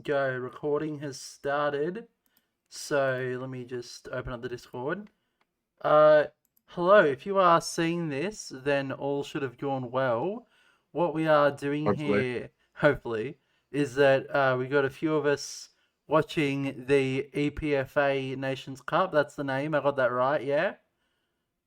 go. Recording has started. So let me just open up the Discord. Hello. If you are seeing this, then all should have gone well. What we are doing here, hopefully, is that we got a few of us watching the EPFA Nations Cup. That's the name. I got that right, yeah?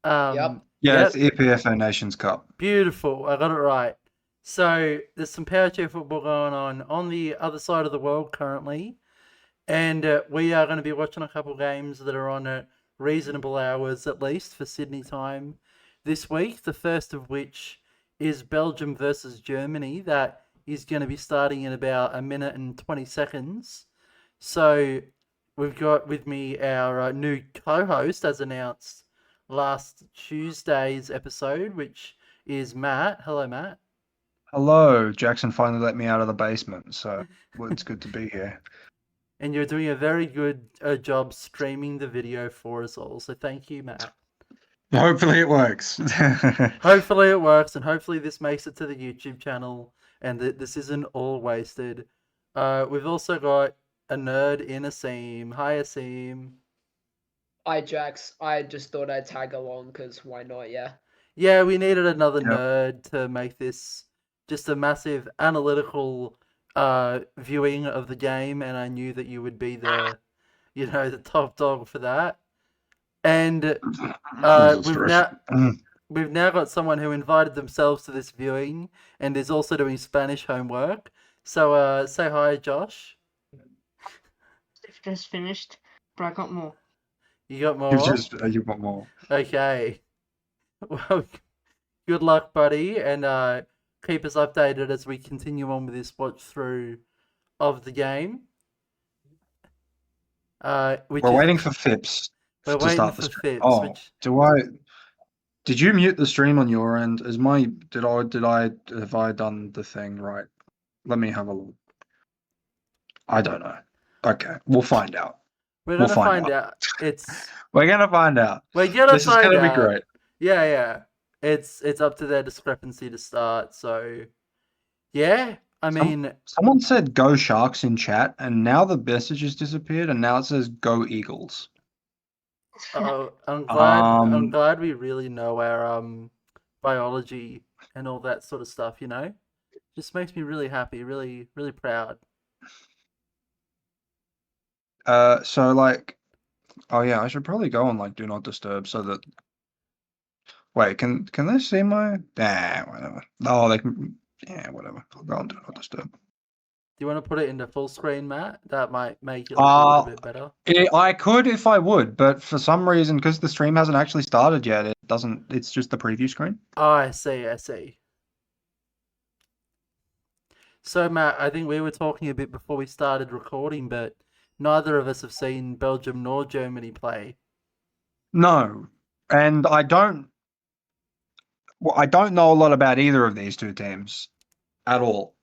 Yep. Yeah, it's the EPFA Nations Cup. Beautiful. I got it right. So there's some power chair football going on the other side of the world currently. And we are going to be watching a couple games that are on at reasonable hours, at least, for Sydney time this week. The first of which is Belgium versus Germany. That is going to be starting in about a minute and 20 seconds. So we've got with me our new co-host, as announced last Tuesday's episode, which is Matt. Hello, Matt. Hello, Jackson finally let me out of the basement, so it's good to be here. And you're doing a very good job streaming the video for us all, so thank you, Matt. Hopefully it works. Hopefully it works, and hopefully this makes it to the YouTube channel, and this isn't all wasted. We've also got a nerd in Aseem. Hi, Aseem. Hi, Jax. I just thought I'd tag along, because why not, yeah? Yeah, we needed another nerd to make this just a massive analytical viewing of the game, and I knew that you would be the top dog for that. And we've now got someone who invited themselves to this viewing and is also doing Spanish homework. So say hi, Josh. Just finished, but I got more. You got more? You got more. Okay. Well, good luck, buddy, and keep us updated as we continue on with this watch through of the game. We're waiting for Phipps to start the stream. Did you mute the stream on your end? Have I done the thing right? Let me have a look. I don't know. Okay, we'll find out. We're gonna find out. We're gonna find out. This is gonna be great. Yeah. It's up to their discrepancy to start, so yeah. I mean, someone said "Go Sharks" in chat, and now the message has disappeared, and now it says "Go Eagles." Oh, I'm glad we really know our biology and all that sort of stuff. Just makes me really happy, really, really proud. So like, oh yeah, I should probably go on Do not disturb so that. Wait, can they see my? Whatever. Oh, they can. Yeah, whatever. I'll go on do not disturb. Do you want to put it into full screen, Matt? That might make it look a little bit better. I could if I would, but for some reason, because the stream hasn't actually started yet, it doesn't. It's just the preview screen. Oh, I see. So, Matt, I think we were talking a bit before we started recording, but neither of us have seen Belgium nor Germany play. No, and I don't know a lot about either of these two teams at all,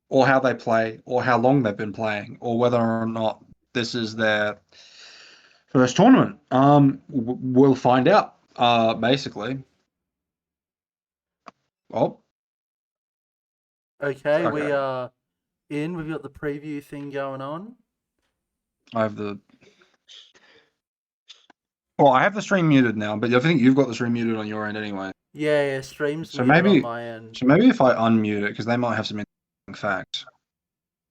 or how they play, or how long they've been playing, or whether or not this is their first tournament. We'll find out, basically. Oh. Okay, we are in. We've got the preview thing going on. I have the stream muted now, but I think you've got the stream muted on your end anyway. Yeah, stream's muted on my end. So maybe if I unmute it, because they might have some interesting facts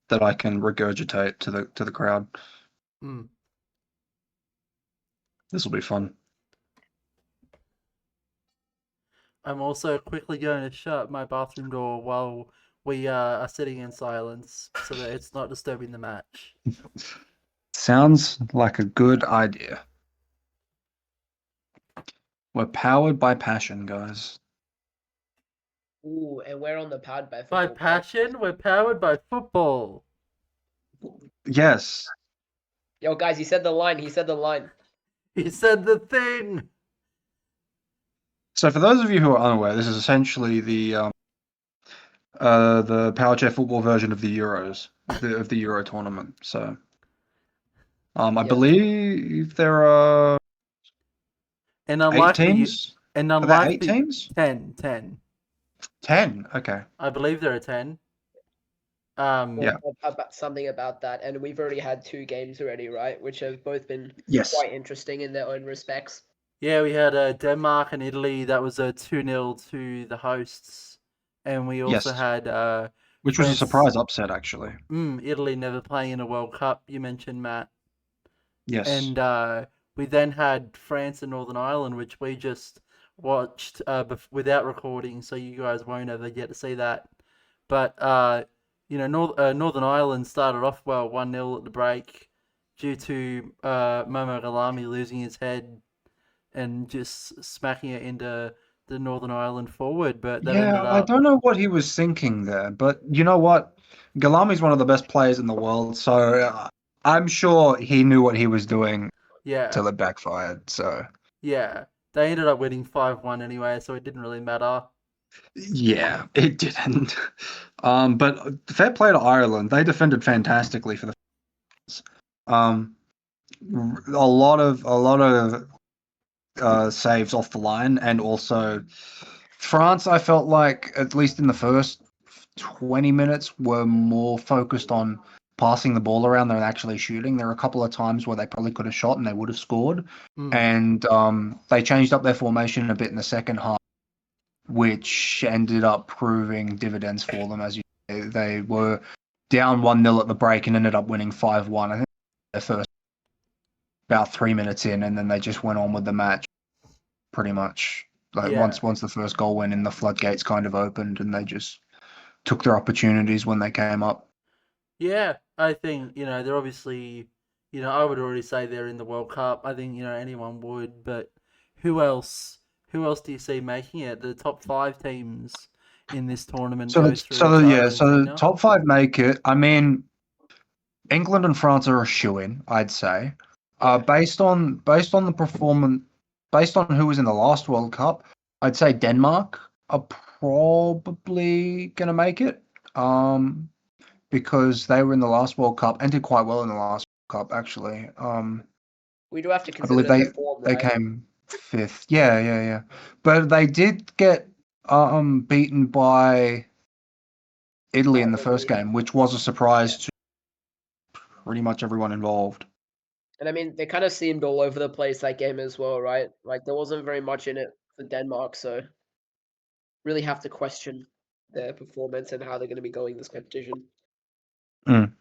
that I can regurgitate to the crowd. This will be fun. I'm also quickly going to shut my bathroom door while we are sitting in silence so that it's not disturbing the match. Sounds like a good idea. We're powered by passion, guys. Ooh, and we're on the powered by football. By passion, we're powered by football. Yes. Yo, guys, he said the line. He said the thing. So for those of you who are unaware, this is essentially the power chair football version of the Euros, of the Euro tournament. So I believe there are 8 teams. And are there 8 teams? 10. 10. Okay. I believe there are 10. Yeah. About something about that, and we've already had 2 games already, right? Which have both been Yes. quite interesting in their own respects. Yeah, we had Denmark and Italy. That was a 2-0 to the hosts, and we also Yes. had Which was a France. surprise upset, actually. Italy never playing in a World Cup. You mentioned, Matt. Yes. And we then had France and Northern Ireland, which we just watched without recording, so you guys won't ever get to see that. But Northern Ireland started off well, 1-0 at the break, due to Momo Galami losing his head and just smacking it into the Northern Ireland forward. But that ended I up, don't know what he was thinking there, but you know what? Galami's one of the best players in the world, so I'm sure he knew what he was doing yeah, till it backfired. So yeah. They ended up winning 5-1 anyway, so it didn't really matter. yeah, it didn't. But fair play to Ireland. They defended fantastically for the um a lot of saves off the line, and also France. I felt like at least in the first 20 minutes were more focused on passing the ball around than actually shooting. There were a couple of times where they probably could have shot and they would have scored. And they changed up their formation a bit in the second half, which ended up proving dividends for them. As they were down 1-0 at the break and ended up winning 5-1. I think their first about 3 minutes in, and then they just went on with the match pretty much. Like Yeah. once the first goal went in, the floodgates kind of opened, and they just took their opportunities when they came up. Yeah, I think, they're obviously, I would already say they're in the World Cup. I think, anyone would, but who else? Who else do you see making it? The top 5 teams in this tournament go through to So the Argentina. top 5 make it. I mean, England and France are a shoo-in, I'd say. Based on the performance, based on who was in the last World Cup, I'd say Denmark are probably gonna make it. Because they were in the last World Cup and did quite well in the last World Cup, actually. We do have to I consider believe their form, they right? came 5th. Yeah. But they did get beaten by Italy in the first Italy. game, which was a surprise to pretty much everyone involved. And I mean, they kind of seemed all over the place that game as well, right? Like there wasn't very much in it for Denmark, so really have to question their performance and how they're going to be going this competition. And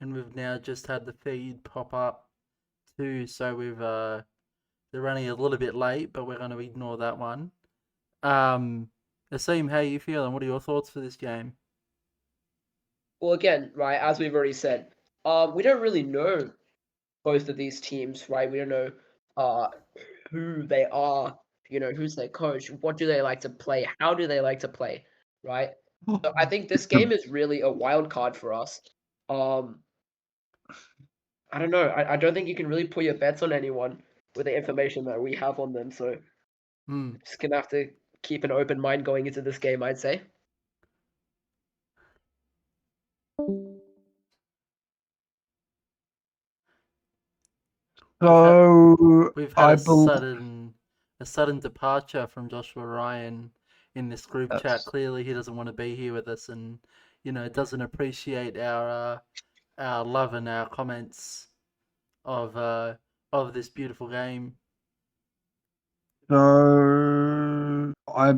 we've now just had the feed pop up too, so they're running a little bit late, but we're going to ignore that one. Aseem, how are you feeling? What are your thoughts for this game? Well, again, right, as we've already said, we don't really know both of these teams, right? We don't know who they are, who's their coach, what do they like to play, how do they like to play, right? So I think this game is really a wild card for us. I don't know. I don't think you can really put your bets on anyone with the information that we have on them. So just gonna have to keep an open mind going into this game, I'd say. So We've had I a believe sudden departure from Joshua Ryan in this group chat. Clearly, he doesn't want to be here with us, and doesn't appreciate our love and our comments of this beautiful game. so. I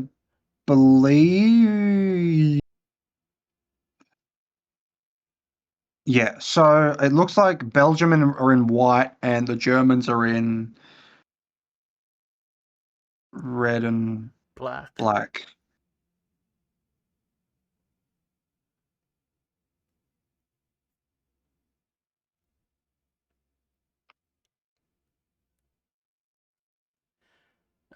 believe. Yeah, so it looks like Belgium are in white and the Germans are in red and Black. black.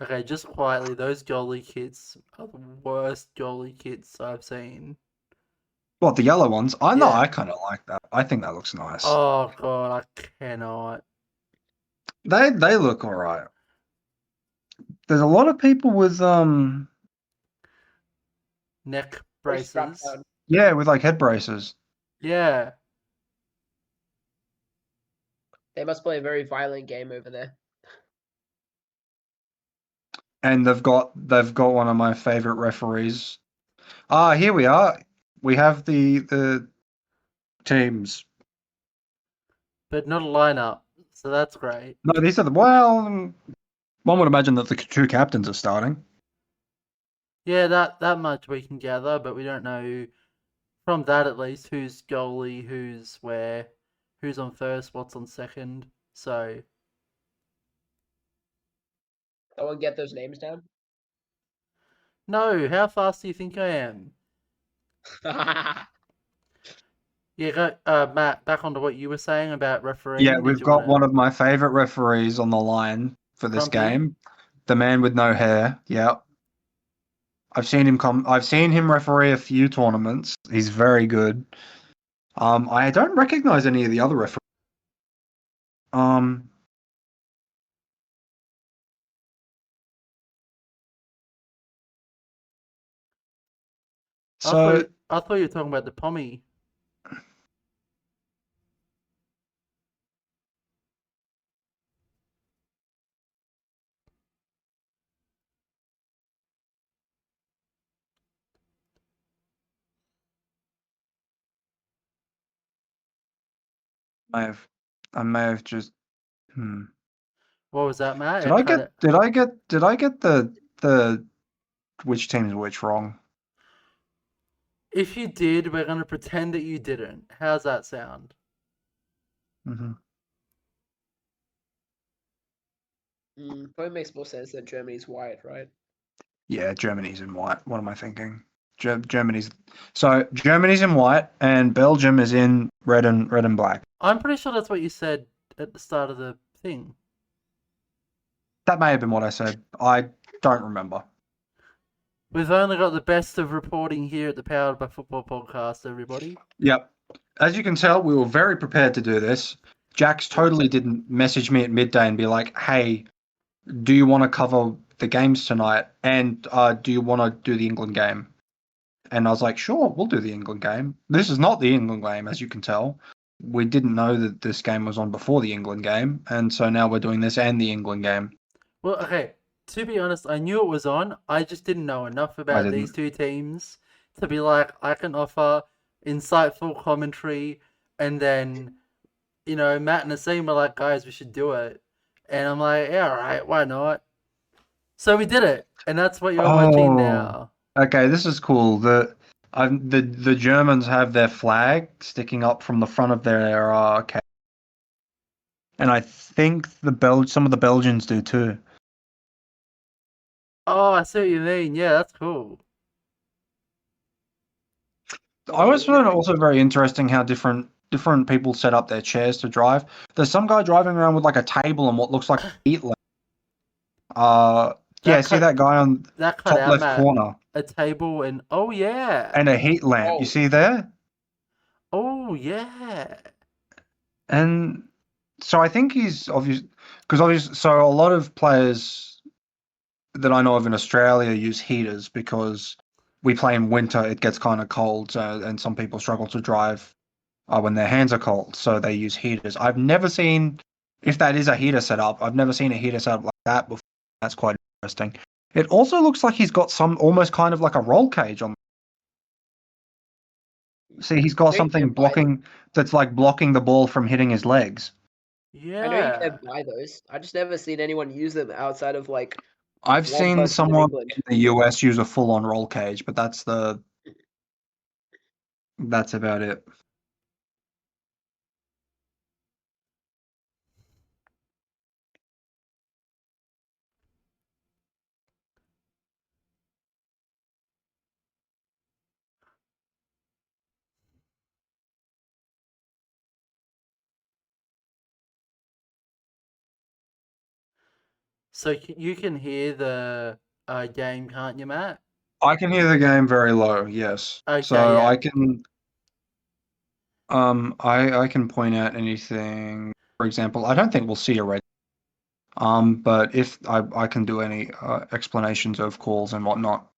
Okay, just quietly, those goalie kits are the worst goalie kits I've seen. What, the yellow ones? I know, Yeah. I kind of like that. I think that looks nice. Oh god, I cannot. They look all right. There's a lot of people with Neck Very strapped braces. down. yeah, with like head braces. Yeah. They must play a very violent game over there. and they've got one of my favorite referees. Ah, here we are. We have the teams. but not a lineup. So that's great. No, these are one would imagine that the two captains are starting. Yeah, that much we can gather, but we don't know from that at least who's goalie, who's where, who's on first, what's on second. So Someone get those names down. no, how fast do you think I am? Yeah, Matt, back onto what you were saying about refereeing. Yeah, Did we've you got wanna... one of my favorite referees on the line for this Crumpy? game. The man with no hair. Yeah. I've seen him referee a few tournaments. He's very good. I don't recognize any of the other referees. Um, so I thought you were talking about the Pommy. I may have just. What was that, Matt? Did I get the which team is which wrong? If you did, we're gonna pretend that you didn't. How's that sound? Mm-hmm. Probably makes more sense that Germany's white, right? Yeah, Germany's in white. What am I thinking? Germany's in white and Belgium is in red and black. I'm pretty sure that's what you said at the start of the thing. That may have been what I said. I don't remember. We've only got the best of reporting here at the Powered by Football podcast, everybody. Yep. As you can tell, we were very prepared to do this. Jax totally didn't message me at midday and be like, "Hey, do you want to cover the games tonight? And do you want to do the England game?" And I was like, "Sure, we'll do the England game." This is not the England game, as you can tell. We didn't know that this game was on before the England game, and so now we're doing this and the England game. Well, okay, to be honest, I knew it was on. I just didn't know enough about these two teams to be like, I can offer insightful commentary, and then, Matt and Aseem were like, guys, we should do it. And I'm like, yeah, all right, why not? So we did it, and that's what you're watching now. Okay, this is cool. The Germans have their flag sticking up from the front of their cage. And I think some of the Belgians do too. Oh, I see what you mean. Yeah, that's cool. I always find it also very interesting how different people set up their chairs to drive. There's some guy driving around with like a table and what looks like a heat lamp. See that guy on that top left corner. A table and oh yeah. And a heat lamp. Oh. You see there? Oh yeah. And so I think he's obvious because so a lot of players that I know of in Australia use heaters because we play in winter, it gets kind of cold, and some people struggle to drive when their hands are cold, so they use heaters. I've never seen, if that is a heater setup, I've never seen a heater setup like that before. That's quite interesting. It also looks like he's got some almost kind of like a roll cage on. See, he's got something blocking that's like blocking the ball from hitting his legs. Yeah. I know you can buy those. I just never seen anyone use them outside of like. I've seen someone in the US use a full-on roll cage, but that's about it. So you can hear the game, can't you, Matt? I can hear the game very low, yes. Okay, so yeah. I can I can point out anything. For example, I don't think we'll see a red. But if I can do any explanations of calls and whatnot.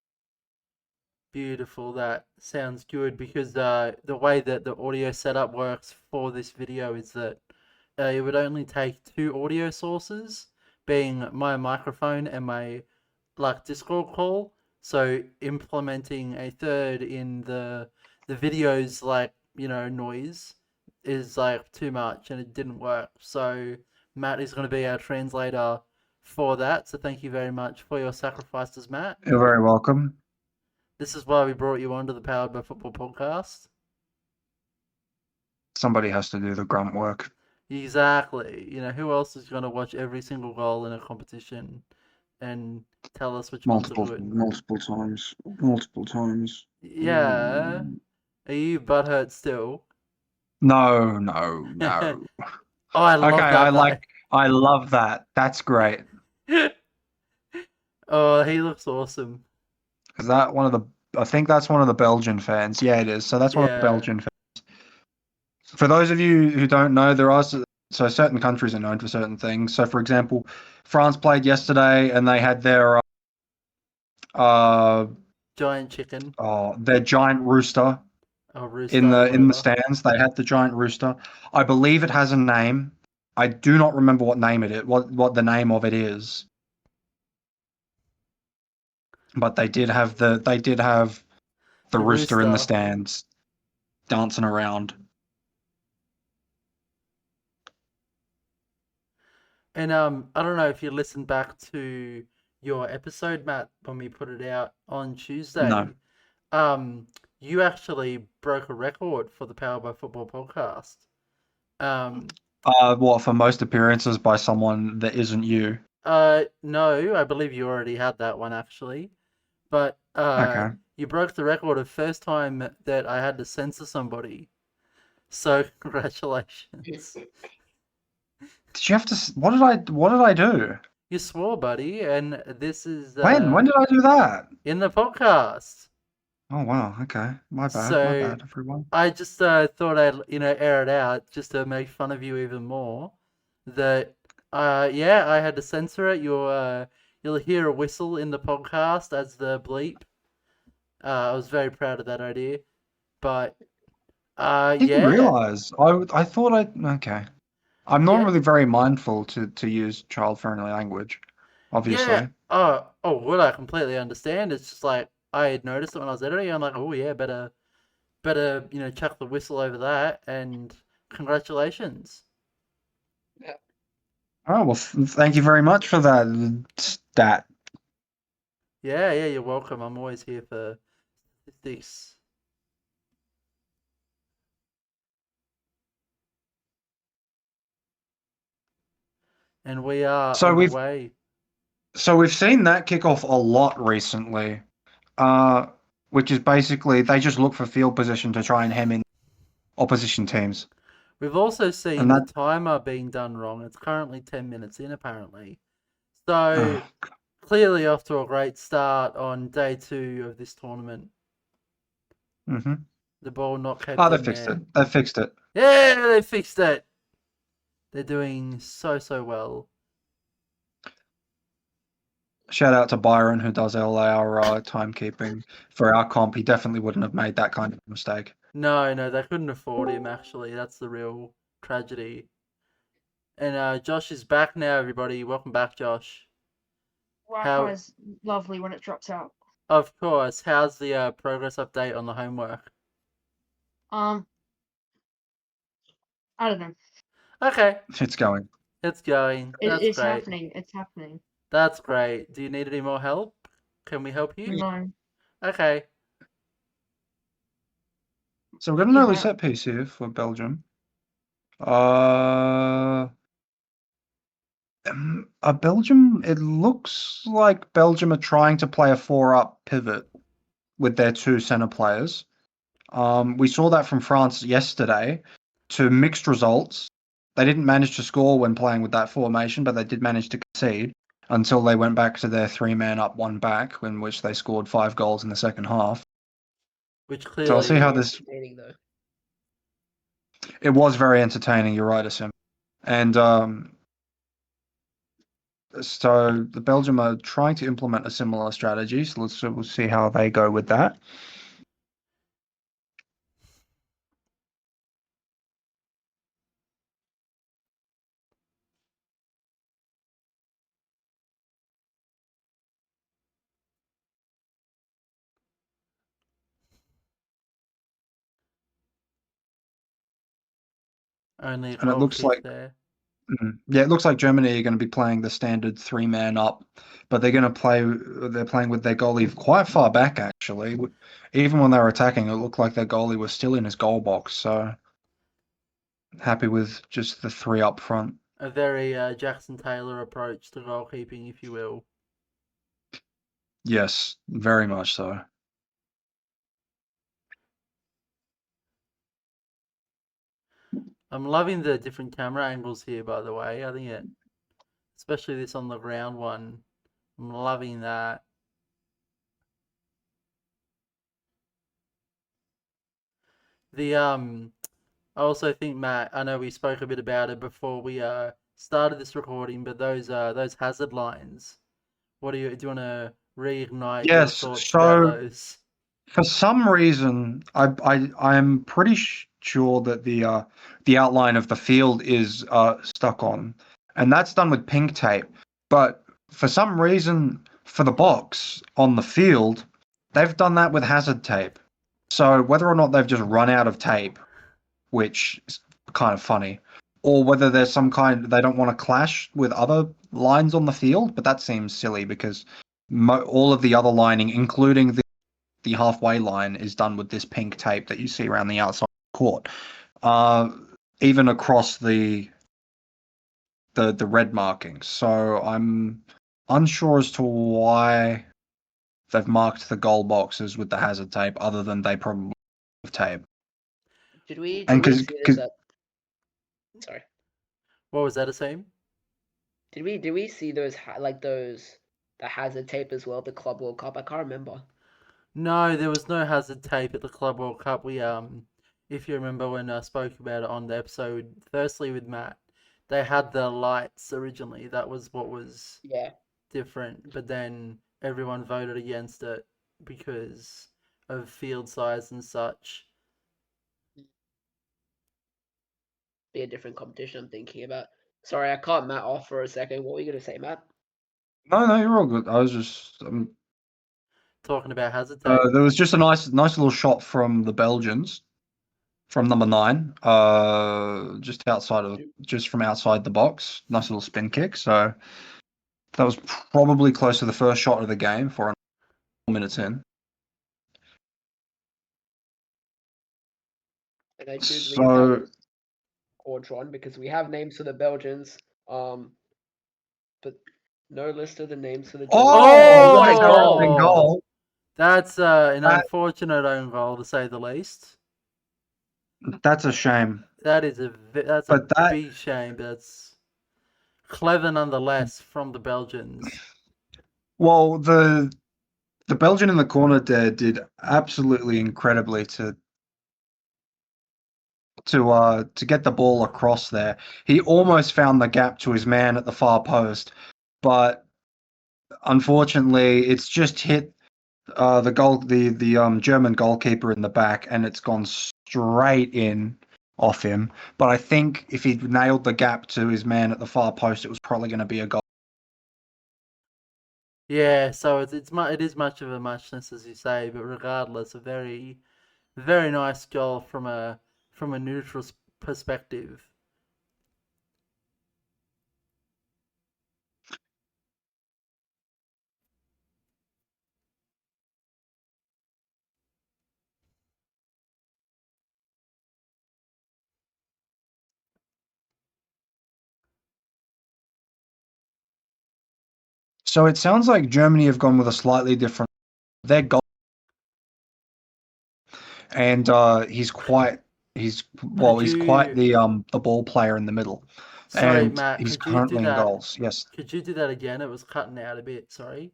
Beautiful. That sounds good because the way that the audio setup works for this video is that it would only take two audio sources, being my microphone and my like Discord call. So implementing a third in the videos, like, noise is like too much, and it didn't work. So Matt is going to be our translator for that. So thank you very much for your sacrifices, Matt. You're very welcome. This is why we brought you onto the Powered by Football podcast. Somebody has to do the grunt work. Exactly. Who else is going to watch every single goal in a competition and tell us which ones are good? Multiple times. Yeah. Are you butthurt still? No. Oh, I love that. I love that. That's great. Oh, he looks awesome. Is that one of the? I think that's one of the Belgian fans. Yeah, it is. So that's one of the Yeah. Belgian fans. For those of you who don't know, there are certain countries are known for certain things. So, for example, France played yesterday, and they had their Giant chicken. their giant rooster Rooster, in the whatever. stands. They had the giant rooster. I believe it has a name. I do not remember what name it is. What the name of it is. But they did have the rooster in the rooster. stands dancing around. And I don't know if you listened back to your episode, Matt, when we put it out on Tuesday. No. You actually broke a record for the Power by Football podcast. What, for most appearances by someone that isn't you? No, I believe you already had that one actually. But Okay. you broke the record of first time that I had to censor somebody. So congratulations. Did you have to? What did I do? You swore, buddy, and this is When did I do that? in the podcast. Oh wow. Okay. My bad. So My bad, everyone. I just thought I'd air it out just to make fun of you even more. That yeah, I had to censor it. You'll hear a whistle in the podcast as the bleep. I was very proud of that idea, but I didn't yeah, realize. I thought okay. I'm not Yeah. really very mindful to use child-friendly language, obviously. yeah. Oh, well, I completely understand. It's just like I had noticed it when I was editing. I'm like, oh yeah, better, chuck the whistle over that. And congratulations. Oh well, thank you very much for that stat. Yeah, you're welcome. I'm always here for this. And we are So on we've- the way. So we've seen that kick off a lot recently, which is basically they just look for field position to try and hem in opposition teams. We've also seen And the that- timer being done wrong. It's currently 10 minutes in, apparently. So clearly off to a great start on day 2 of this tournament. Mm-hmm. The ball not kept Oh, they in fixed there. it. They fixed it. Yeah, they fixed it. They're doing so well. Shout out to Byron who does all our timekeeping for our comp. He definitely wouldn't have made that kind of mistake. No, they couldn't afford him, actually. That's the real tragedy. And Josh is back now, everybody. Welcome back, Josh. Wi-Fi is lovely when it drops out. Of course. How's the progress update on the homework? I don't know. Okay. It's going. It's going. That's It's great. happening. It's happening. That's great. Do you need any more help? Can we help you? No. Okay. So we've got an early set piece here for Belgium. Belgium, it looks like Belgium are trying to play a 4-up pivot with their 2 center players. We saw that from France yesterday to mixed results. They didn't manage to score when playing with that formation, but they did manage to concede until they went back to their 3-man up, 1 back, in which they scored 5 goals in the second half. Which clearly So I'll see how this. Though. It was very entertaining. You're right, Aseem. And so the Belgium are trying to implement a similar strategy. So we'll see how they go with that. Only a And it goal looks kick like there. Yeah, it looks like Germany are going to be playing the standard 3-man up, but they're playing with their goalie quite far back actually. Even when they were attacking, it looked like their goalie was still in his goal box. So happy with just the 3 up front. A very Jackson Taylor approach to goalkeeping, if you will. Yes, very much so. I'm loving the different camera angles here, by the way. I think especially this on the ground one, I'm loving that. I also think, Matt, I know we spoke a bit about it before we started this recording, but those hazard lines. Do you want to reignite your Yes, thoughts about so those? for some reason, I'm pretty sure that the outline of the field is stuck on, and that's done with pink tape. But for some reason, for the box on the field, they've done that with hazard tape. So whether or not they've just run out of tape, which is kind of funny, or whether there's some kind they don't want to clash with other lines on the field, but that seems silly because all of the other lining, including the halfway line, is done with this pink tape that you see around the outside of the court. Even across the red markings. So I'm unsure as to why they've marked the goal boxes with the hazard tape, other than they probably have tape. Did we And see this at? Sorry. What was that, Aseem? Did we see those the hazard tape as well? The Club World Cup. I can't remember. No, there was no hazard tape at the Club World Cup. We if you remember when I spoke about it on the episode, firstly with Matt, they had the lights originally. That was what was different, but then everyone voted against it because of field size and such. Be a different competition I'm thinking about. Sorry, I cut Matt off for a second. What were you gonna say, Matt? No, you're all good. I was just Talking about hazard tape. there was just a nice little shot from the Belgians, from number 9, just from outside the box. Nice little spin kick. So that was probably close to the first shot of the game, 4 minutes in. And I do believe that was Ordron, because we have names for the Belgians, but no list of the names for the Germans. Oh, that's our opening goal. That's an unfortunate own goal, to say the least. That's a shame. That's a big shame, but that's clever nonetheless from the Belgians. Well, the Belgian in the corner there did absolutely incredibly to get the ball across there. He almost found the gap to his man at the far post, but unfortunately, it's just hit the German goalkeeper in the back, and it's gone straight in off him. But I think if he'd nailed the gap to his man at the far post, it was probably going to be a goal. Yeah, so it is much of a muchness, as you say, but regardless, a very, very nice goal from a neutral perspective. So it sounds like Germany have gone with a slightly different. Their goal, and he's quite the ball player in the middle. Sorry, and Matt, he's could you do currently in that? goals. Yes. Could you do that again? It was cutting out a bit. Sorry.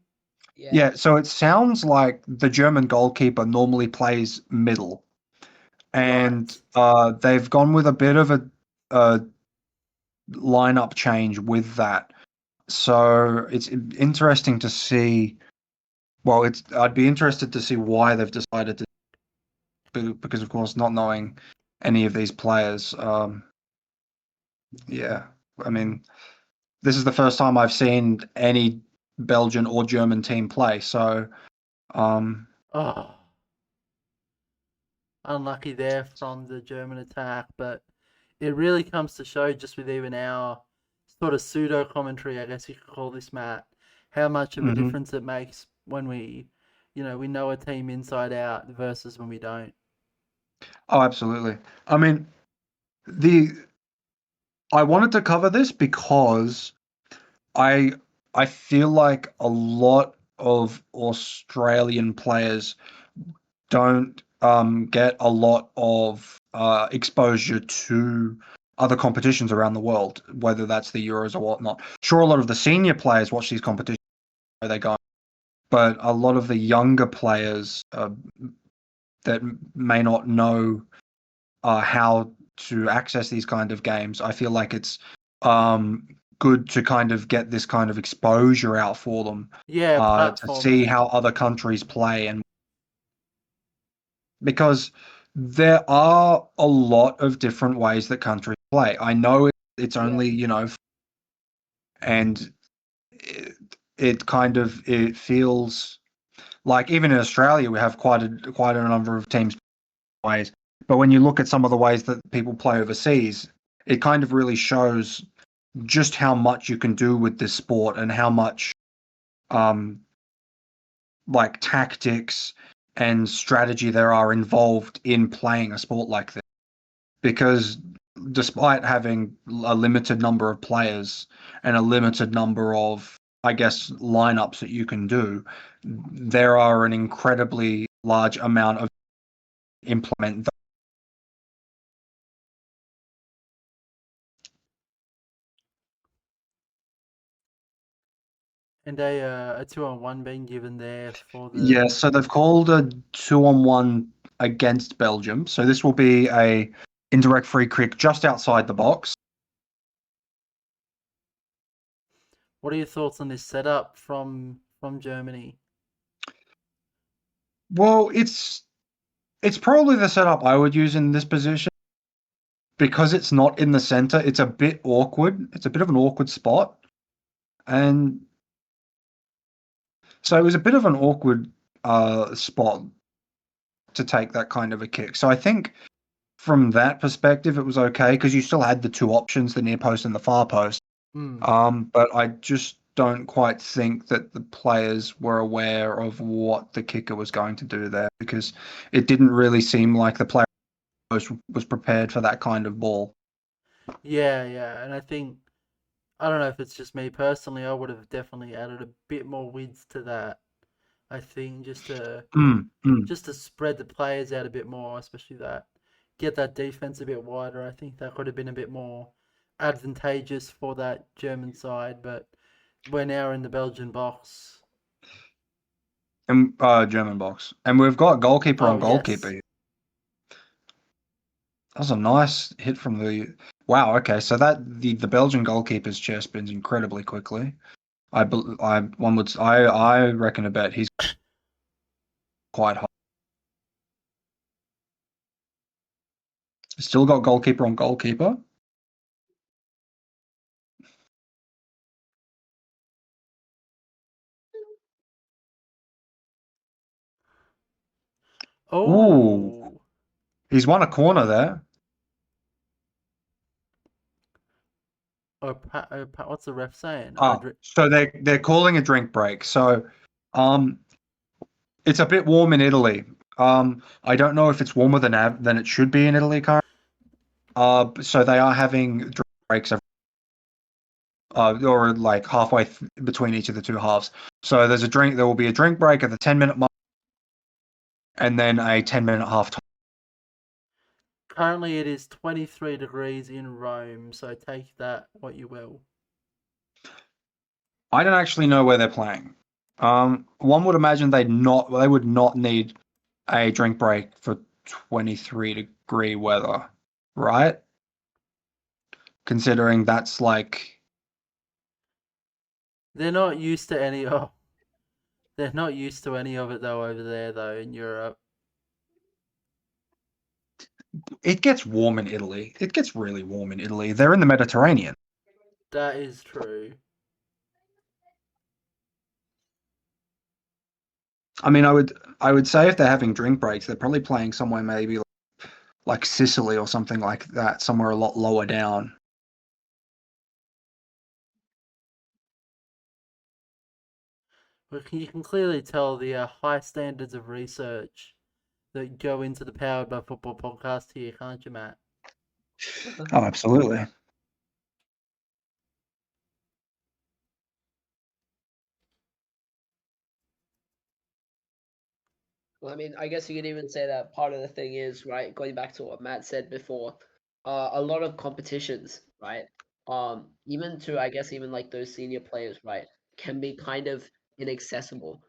Yeah. So it sounds like the German goalkeeper normally plays middle, and they've gone with a bit of a lineup change with that. So it's interesting to see. Well, I'd be interested to see why they've decided to, because of course, not knowing any of these players. Yeah, I mean, this is the first time I've seen any Belgian or German team play. So, unlucky there from the German attack, but it really comes to show just with even our sort of pseudo commentary, I guess you could call this, Matt, how much of a Mhm. difference it makes when we know a team inside out versus when we don't. Oh, absolutely. I mean, I wanted to cover this because I I feel like a lot of Australian players don't get a lot of exposure to other competitions around the world, whether that's the Euros or whatnot. Sure, a lot of the senior players watch these competitions where they go, but a lot of the younger players that may not know how to access these kind of games, I feel like it's good to kind of get this kind of exposure out for them Yeah, to see platforming. how other countries play, and because there are a lot of different ways that countries play. I know it's Yeah. only and it, it feels like even in Australia we have quite a number of teams ways. But when you look at some of the ways that people play overseas, it kind of really shows just how much you can do with this sport and how much um, like tactics and strategy there are involved in playing a sport like this. Because despite having a limited number of players and a limited number of, I guess, lineups that you can do, there are an incredibly large amount of implement. And a 2-on-1 being given there for the. Yeah, so they've called a 2-on-1 against Belgium. So this will be a indirect free kick just outside the box. What are your thoughts on this setup from Germany? Well, it's probably the setup I would use in this position because it's not in the center. It's a bit awkward. It's a bit of an awkward spot, and so it was a bit of an awkward spot to take that kind of a kick. So I think from that perspective, it was okay because you still had the two options, the near post and the far post. But I just don't quite think that the players were aware of what the kicker was going to do there because it didn't really seem like the player was prepared for that kind of ball. Yeah, and I don't know if it's just me personally. I would have definitely added a bit more width to that. I think Mm, mm. just to spread the players out a bit more, especially that get that defense a bit wider. I think that could have been a bit more advantageous for that German side, but we're now in the Belgian box. And German box, and we've got goalkeeper Oh on goalkeeper yes, here. That was a nice hit from the. Wow. Okay, so that the Belgian goalkeeper's chair spins incredibly quickly. I reckon a bet he's quite high. Still got goalkeeper on goalkeeper. Ooh, oh, he's won a corner there. what's the ref saying? So they're calling a drink break. So, um, it's a bit warm in Italy. I don't know if it's warmer than it should be in Italy currently. So they are having drink breaks or like halfway between each of the two halves. So there will be a drink break at the 10-minute mark, and then a 10-minute half time. Currently, it is 23 degrees in Rome, so take that what you will. I don't actually know where they're playing. One would imagine they would not need a drink break for 23-degree weather, right? Considering that's like They're not used to any of. They're not used to any of it though over there though in Europe. it gets warm in Italy. It gets really warm in Italy. They're in the Mediterranean. That is true. I mean, I would say if they're having drink breaks, they're probably playing somewhere maybe like Sicily or something like that, somewhere a lot lower down. Well, you can clearly tell the high standards of research that go into the Powered by Football podcast here, can't you, Matt? Oh, absolutely. Well, I mean, I guess you could even say that part of the thing is, right, going back to what Matt said before, a lot of competitions, right, even to, I guess, even like those senior players, right, can be kind of inaccessible,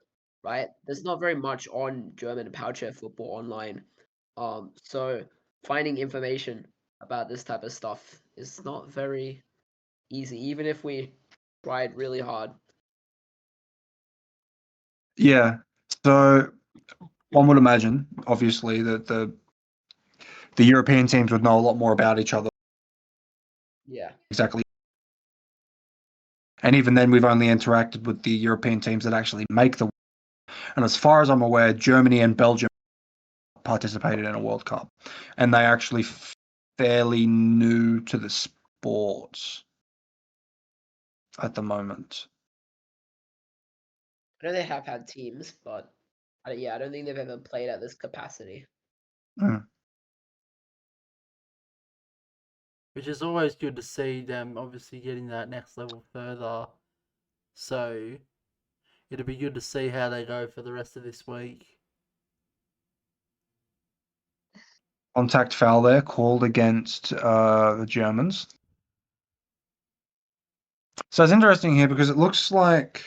right? There's not very much on German power chair football online. So finding information about this type of stuff is not very easy, even if we tried really hard. Yeah. So one would imagine, obviously, that the European teams would know a lot more about each other. Yeah. Exactly. And even then, we've only interacted with the European teams that actually make the. And as far as I'm aware, Germany and Belgium participated in a World Cup, and they actually fairly new to the sport at the moment. I know they have had teams, but yeah, I don't think they've ever played at this capacity. Which is always good to see them obviously getting that next level further. So it'll be good to see how they go for the rest of this week. Contact foul there called against the Germans. So it's interesting here because it looks like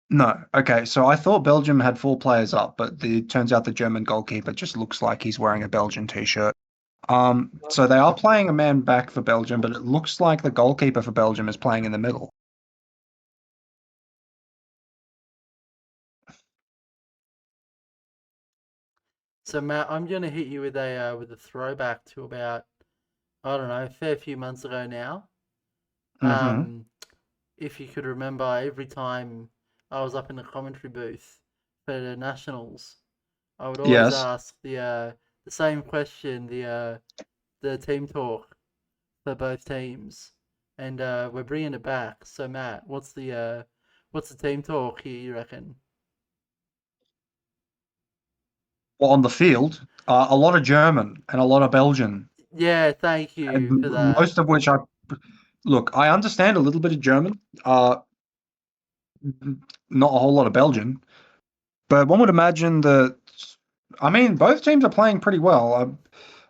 no. Okay, so I thought Belgium had 4 players up, but it turns out the German goalkeeper just looks like he's wearing a Belgian t-shirt. So they are playing a man back for Belgium, but it looks like the goalkeeper for Belgium is playing in the middle. So Matt, I'm gonna hit you with a throwback to about, I don't know, a fair few months ago now. Mm-hmm. If you could remember, every time I was up in the commentary booth for the Nationals, I would always Yes. ask the same question, the team talk for both teams, and we're bringing it back. So Matt, what's the team talk here, you reckon? Well, on the field, a lot of German and a lot of Belgian, Yeah, thank you and for that. most of which I understand a little bit of German, not a whole lot of Belgian, but one would imagine that. I mean, both teams are playing pretty well.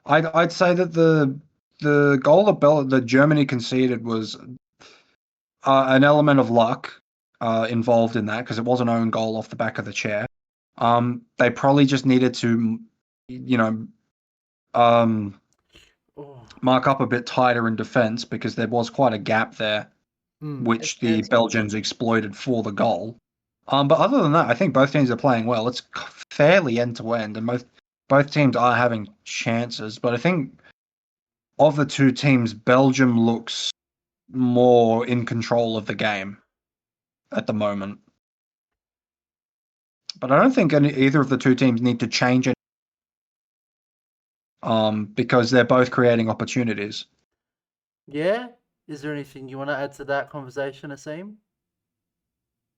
I'd say that the goal that Germany conceded was an element of luck involved in that because it was an own goal off the back of the chair. They probably just needed to, you know, Oh. mark up a bit tighter in defence because there was quite a gap there, which the Belgians exploited for the goal. But other than that, I think both teams are playing well. It's fairly end to end, and both teams are having chances. But I think of the two teams, Belgium looks more in control of the game at the moment. But I don't think either of the two teams need to change it because they're both creating opportunities. Yeah? Is there anything you want to add to that conversation, Aseem?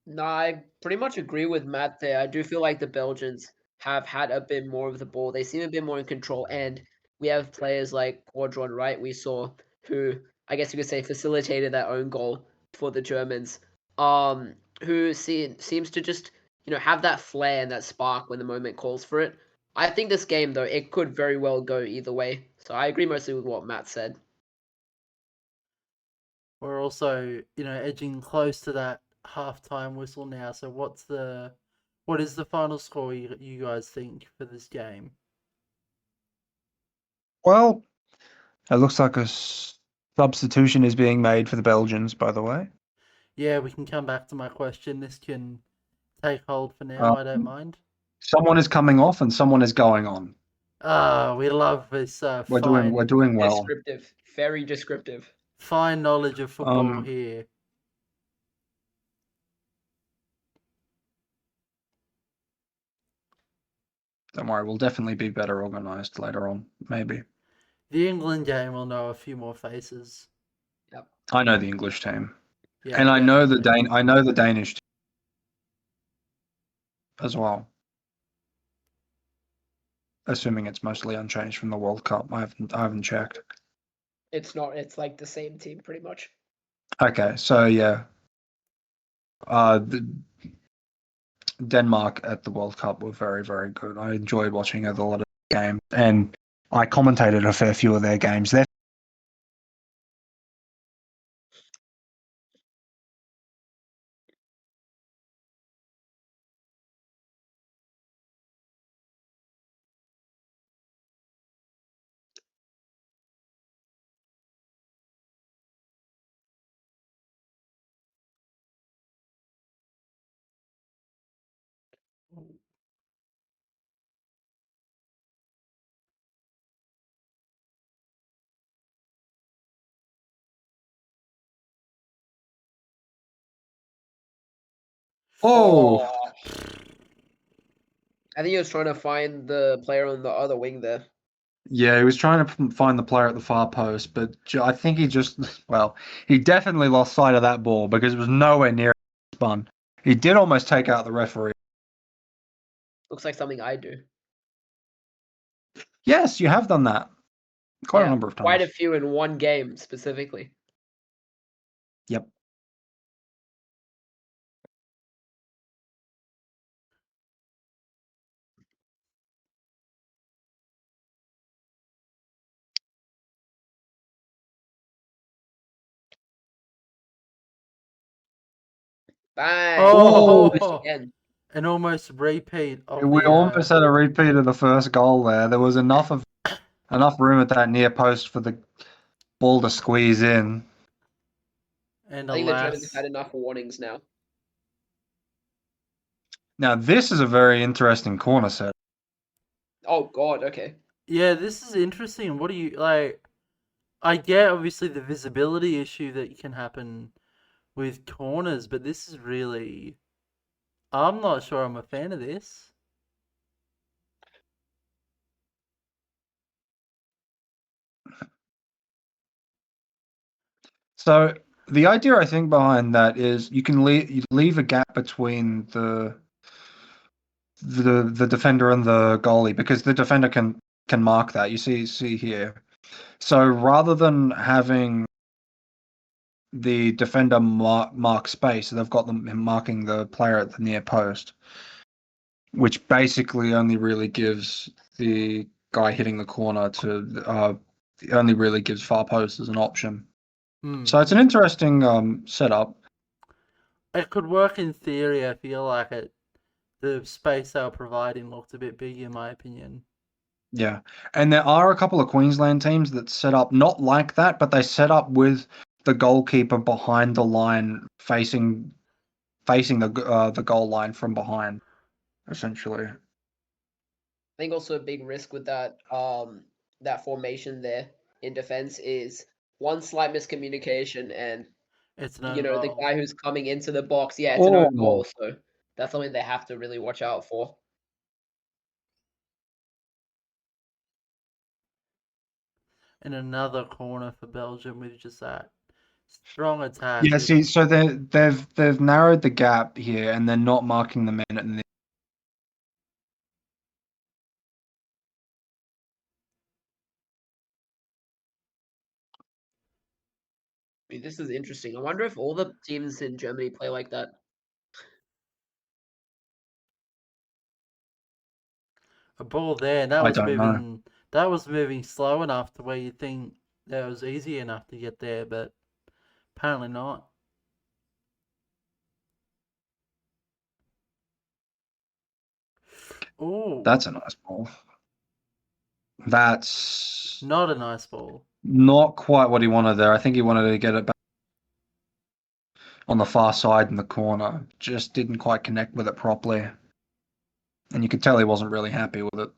No, I pretty much agree with Matt there. I do feel like the Belgians have had a bit more of the ball. They seem a bit more in control, and we have players like Quadron, right? We saw who I guess you could say facilitated that own goal for the Germans. Who seems to just have that flair and that spark when the moment calls for it. I think this game though it could very well go either way. So I agree mostly with what Matt said. We're also, edging close to that halftime whistle now. So what is the final score you guys think for this game? Well, it looks like a substitution is being made for the Belgians, by the way. Yeah, we can come back to my question. This can take hold for now. I don't mind. Someone is coming off and someone is going on. We love this We're doing well. Descriptive, very descriptive. Fine knowledge of football here. Don't worry, we'll definitely be better organised later on, maybe. The England game will know a few more faces. I know the English team. Yeah, And I know definitely. I know the Danish team as well. Assuming it's mostly unchanged from the World Cup. I haven't checked. It's not. It's like the same team pretty much. Okay, so yeah. The Denmark at the World Cup were very, very good. I enjoyed watching a lot of games, and I commentated a fair few of their games. They're Oh. I think he was trying to find the player on the other wing there. Yeah, he was trying to find the player at the far post, but I think he he definitely lost sight of that ball because it was nowhere near spun. He did almost take out the referee. Looks like something I do. Yes, you have done that quite a number of Quite a times. few in one game specifically. Yep. Bang! Oh, Again. an almost repeat of We the. almost had a repeat of the first goal there. There was enough room at that near post for the ball to squeeze in. And I think the Germans alas. have had enough warnings now. Now this is a very interesting corner set. Oh God, okay. Yeah, this is interesting. What do you like? I get obviously the visibility issue that can happen with corners, but this is really. I'm not sure I'm a fan of this. So the idea I think behind that is you leave a gap between the defender and the goalie because the defender can mark that. You see here. So rather than having the defender mark space, they've got them marking the player at the near post, which basically only really gives the guy hitting the corner only really gives far post as an option. So it's an interesting setup. It could work in theory. I feel like it. The space they were providing looked a bit big, in my opinion. Yeah, and there are a couple of Queensland teams that set up not like that, but they set up with the goalkeeper behind the line, facing the goal line from behind, essentially. I think also a big risk with that formation there in defense is one slight miscommunication and It's an the goal. guy who's coming into the box, it's an own Oh, goal, so that's something they have to really watch out for. And another corner for Belgium with just that strong attack. yeah. See, so they've narrowed the gap here, and they're not marking the man at the. I mean, this is interesting. I wonder if all the teams in Germany play like that. A ball there, and that I was don't know. moving. That was moving slow enough to where you think that was easy enough to get there, but apparently not. Oh, That's a nice ball. That's not a nice ball. not quite what he wanted there. I think he wanted to get it back on the far side in the corner. Just didn't quite connect with it properly. And you could tell he wasn't really happy with it.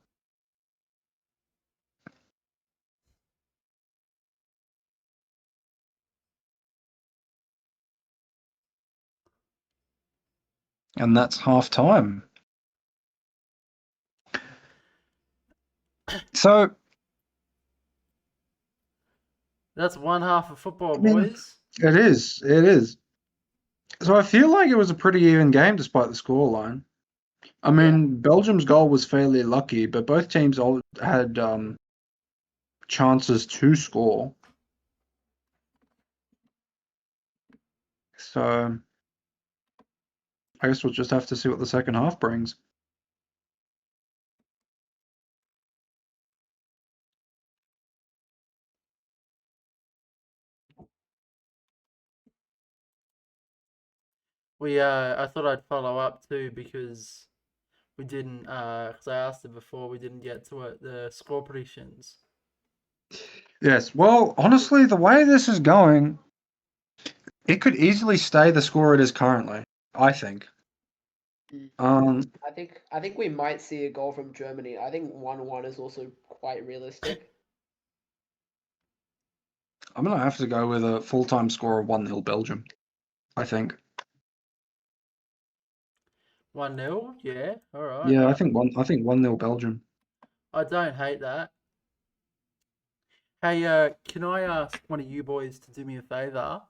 And that's half time. So, That's one half of football, I mean, boys. it is. It is. So I feel like it was a pretty even game despite the scoreline. I mean, Belgium's goal was fairly lucky, but both teams all had chances to score. So I guess we'll just have to see what the second half brings. I thought I'd follow up too because we didn't, because I asked it before, we didn't get to it, the score predictions. Yes, well, honestly, the way this is going, it could easily stay the score it is currently, I think. I think we might see a goal from Germany. I think 1-1 is also quite realistic. I'm gonna have to go with a full-time score of 1-0 Belgium, I think. 1-0? Yeah, alright. Yeah, I think 1-0 Belgium. I don't hate that. Hey, can I ask one of you boys to do me a favor?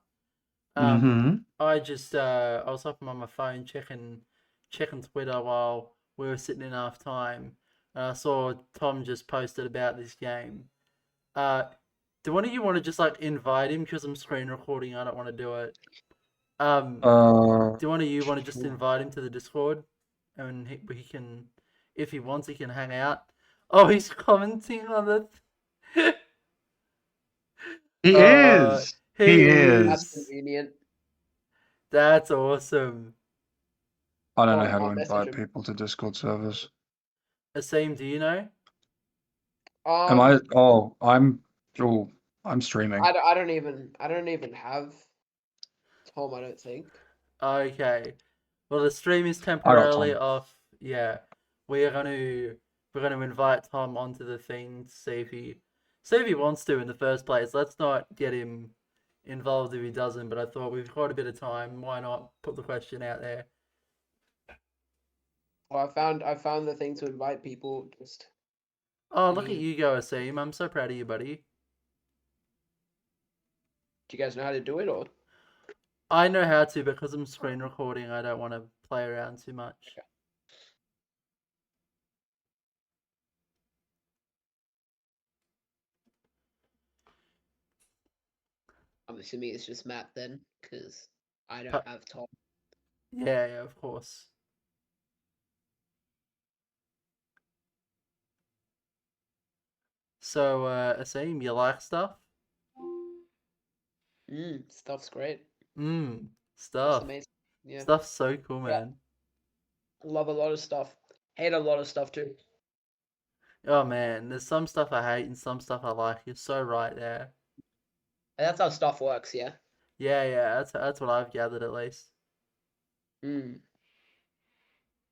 I just I was up on my phone checking Twitter while we were sitting in half time, and I saw Tom just posted about this game. Do one of you want to just like invite him because I'm screen recording? I don't want to do it. Do one of you want to just invite him to the Discord, and he can, if he wants, he can hang out. Oh, he's commenting on it. He is. He is. That's convenient. That's awesome. I don't know how to I'll message invite him. people to Discord servers. Aseem, do you know? Am I? Oh, I'm streaming. I don't even have Tom, I don't think. Okay. Well, the stream is I got temporarily Tom. off. Yeah, we're gonna invite Tom onto the thing to see if he wants to in the first place. Let's not get him involved if he doesn't. But I thought we've got a bit of time. Why not put the question out there? Well, I found the thing to invite people. Just Oh, look at you go, Aseem. I'm so proud of you, buddy. do you guys know how to do it, or? I know how to, because I'm screen recording. I don't want to play around too much. Okay. I'm assuming it's just Matt then, because I don't have Tom. Yeah, of course. So, Aseem, you like stuff? Stuff's great. Stuff. It's amazing. Yeah. Stuff's so cool, man. Love a lot of stuff. Hate a lot of stuff too. Oh man, there's some stuff I hate and some stuff I like. You're so right there. And that's how stuff works, yeah. Yeah, that's what I've gathered at least.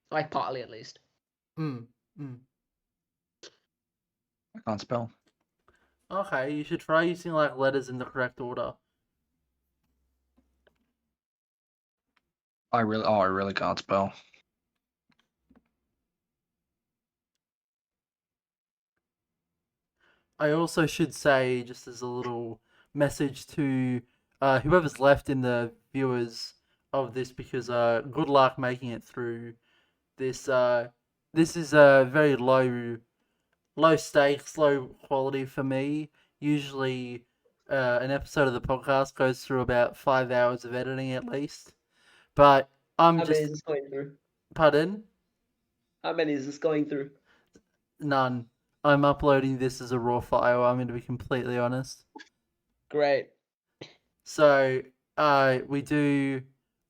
Like partly at least. I can't spell. Okay, you should try using like letters in the correct order. I really can't spell. I also should say, just as a little message to whoever's left in the viewers of this, because good luck making it through this. This is a very low stakes, low quality for me. Usually, an episode of the podcast goes through about 5 hours of editing at least. But How many is this going through? Pardon? How many is this going through? None. I'm uploading this as a raw file. I'm going to be completely honest. Great. So, we do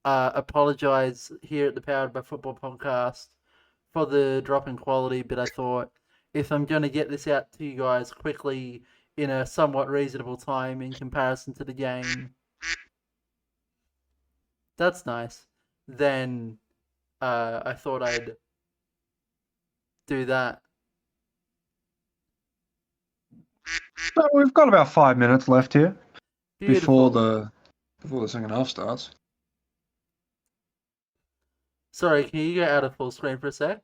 apologize here at the Powered by Football podcast for the drop in quality, but I thought if I'm going to get this out to you guys quickly in a somewhat reasonable time in comparison to the game, that's nice, then I thought I'd do that. So we've got about 5 minutes left here Beautiful. before the second half starts. Sorry, can you go out of full screen for a sec?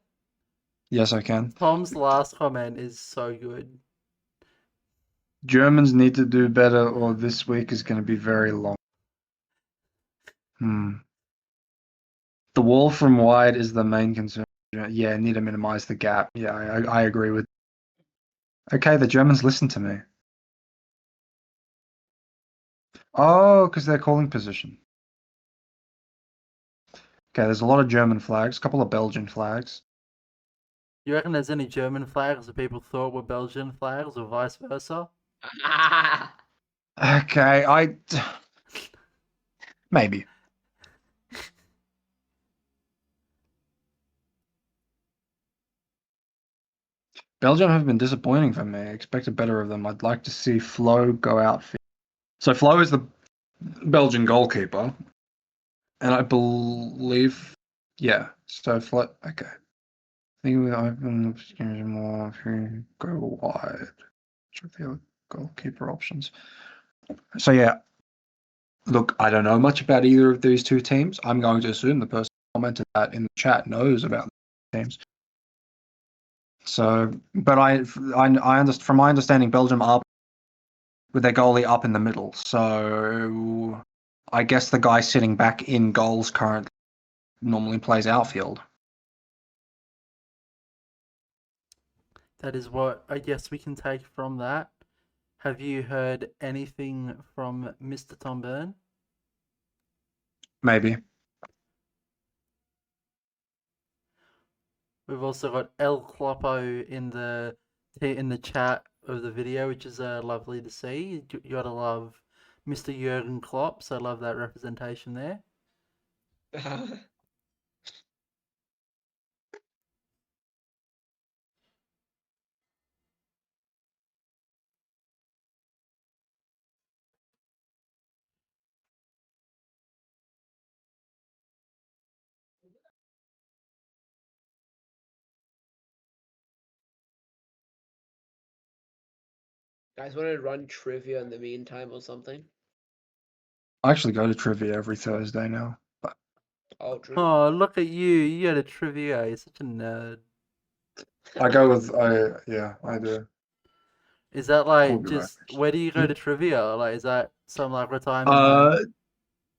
Yes, I can. Tom's last comment is so good. Germans need to do better, or this week is going to be very long. The wall from wide is the main concern. Yeah, need to minimize the gap. Yeah, I agree with. Okay, the Germans listen to me. Oh, because they're calling position. Okay, there's a lot of German flags, a couple of Belgian flags. You reckon there's any German flags that people thought were Belgian flags, or vice versa? Okay, maybe. Belgium have been disappointing for me. I expected better of them. I'd like to see Flo go out. So Flo is the Belgian goalkeeper, and I believe, yeah. So Flo, okay. I think we open the more if you go wide. Check the other goalkeeper options. So yeah, look, I don't know much about either of these two teams. I'm going to assume the person who commented that in the chat knows about the teams. So, but I understand from my understanding, Belgium are with their goalie up in the middle. So, I guess the guy sitting back in goals currently normally plays outfield. That is what I guess we can take from that. Have you heard anything from Mr. Tom Byrne? Maybe. We've also got El Cloppo in the chat of the video, which is lovely to see. You gotta love Mr. Jurgen Klopp, so I love that representation there. Guys, want to run trivia in the meantime or something? I actually go to trivia every Thursday now. But Oh, true. Oh, look at you! You got a trivia. You're such a nerd. I go with I do. Is that like Cool, you're just right. where do you go to trivia? Like, is that some like retirement home?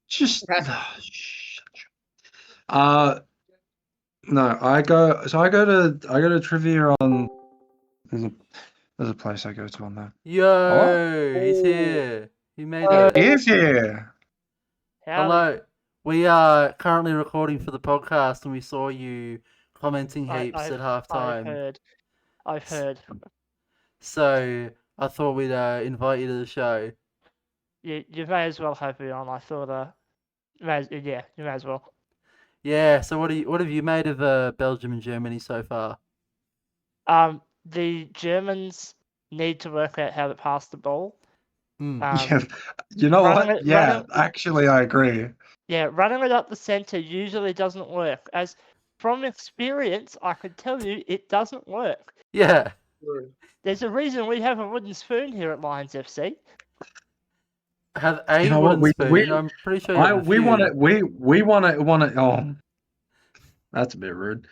Just no, I go to trivia on there's a place I go to on that. Yo, he's Oh. here. He made Oh. it. He is here. Hello. We are currently recording for the podcast, and we saw you commenting heaps at halftime. I've heard. So I thought we'd invite you to the show. You may as well have me on. I thought, you may as well. Yeah. So what have you made of Belgium and Germany so far? The Germans need to work out how to pass the ball. Yeah, you know what? Actually, I agree. Yeah, running it up the center usually doesn't work. As from experience, I can tell you it doesn't work. Yeah. There's a reason we have a wooden spoon here at Lions FC. Have a wooden spoon. I'm pretty sure you have a few. We want it. Oh, that's a bit rude.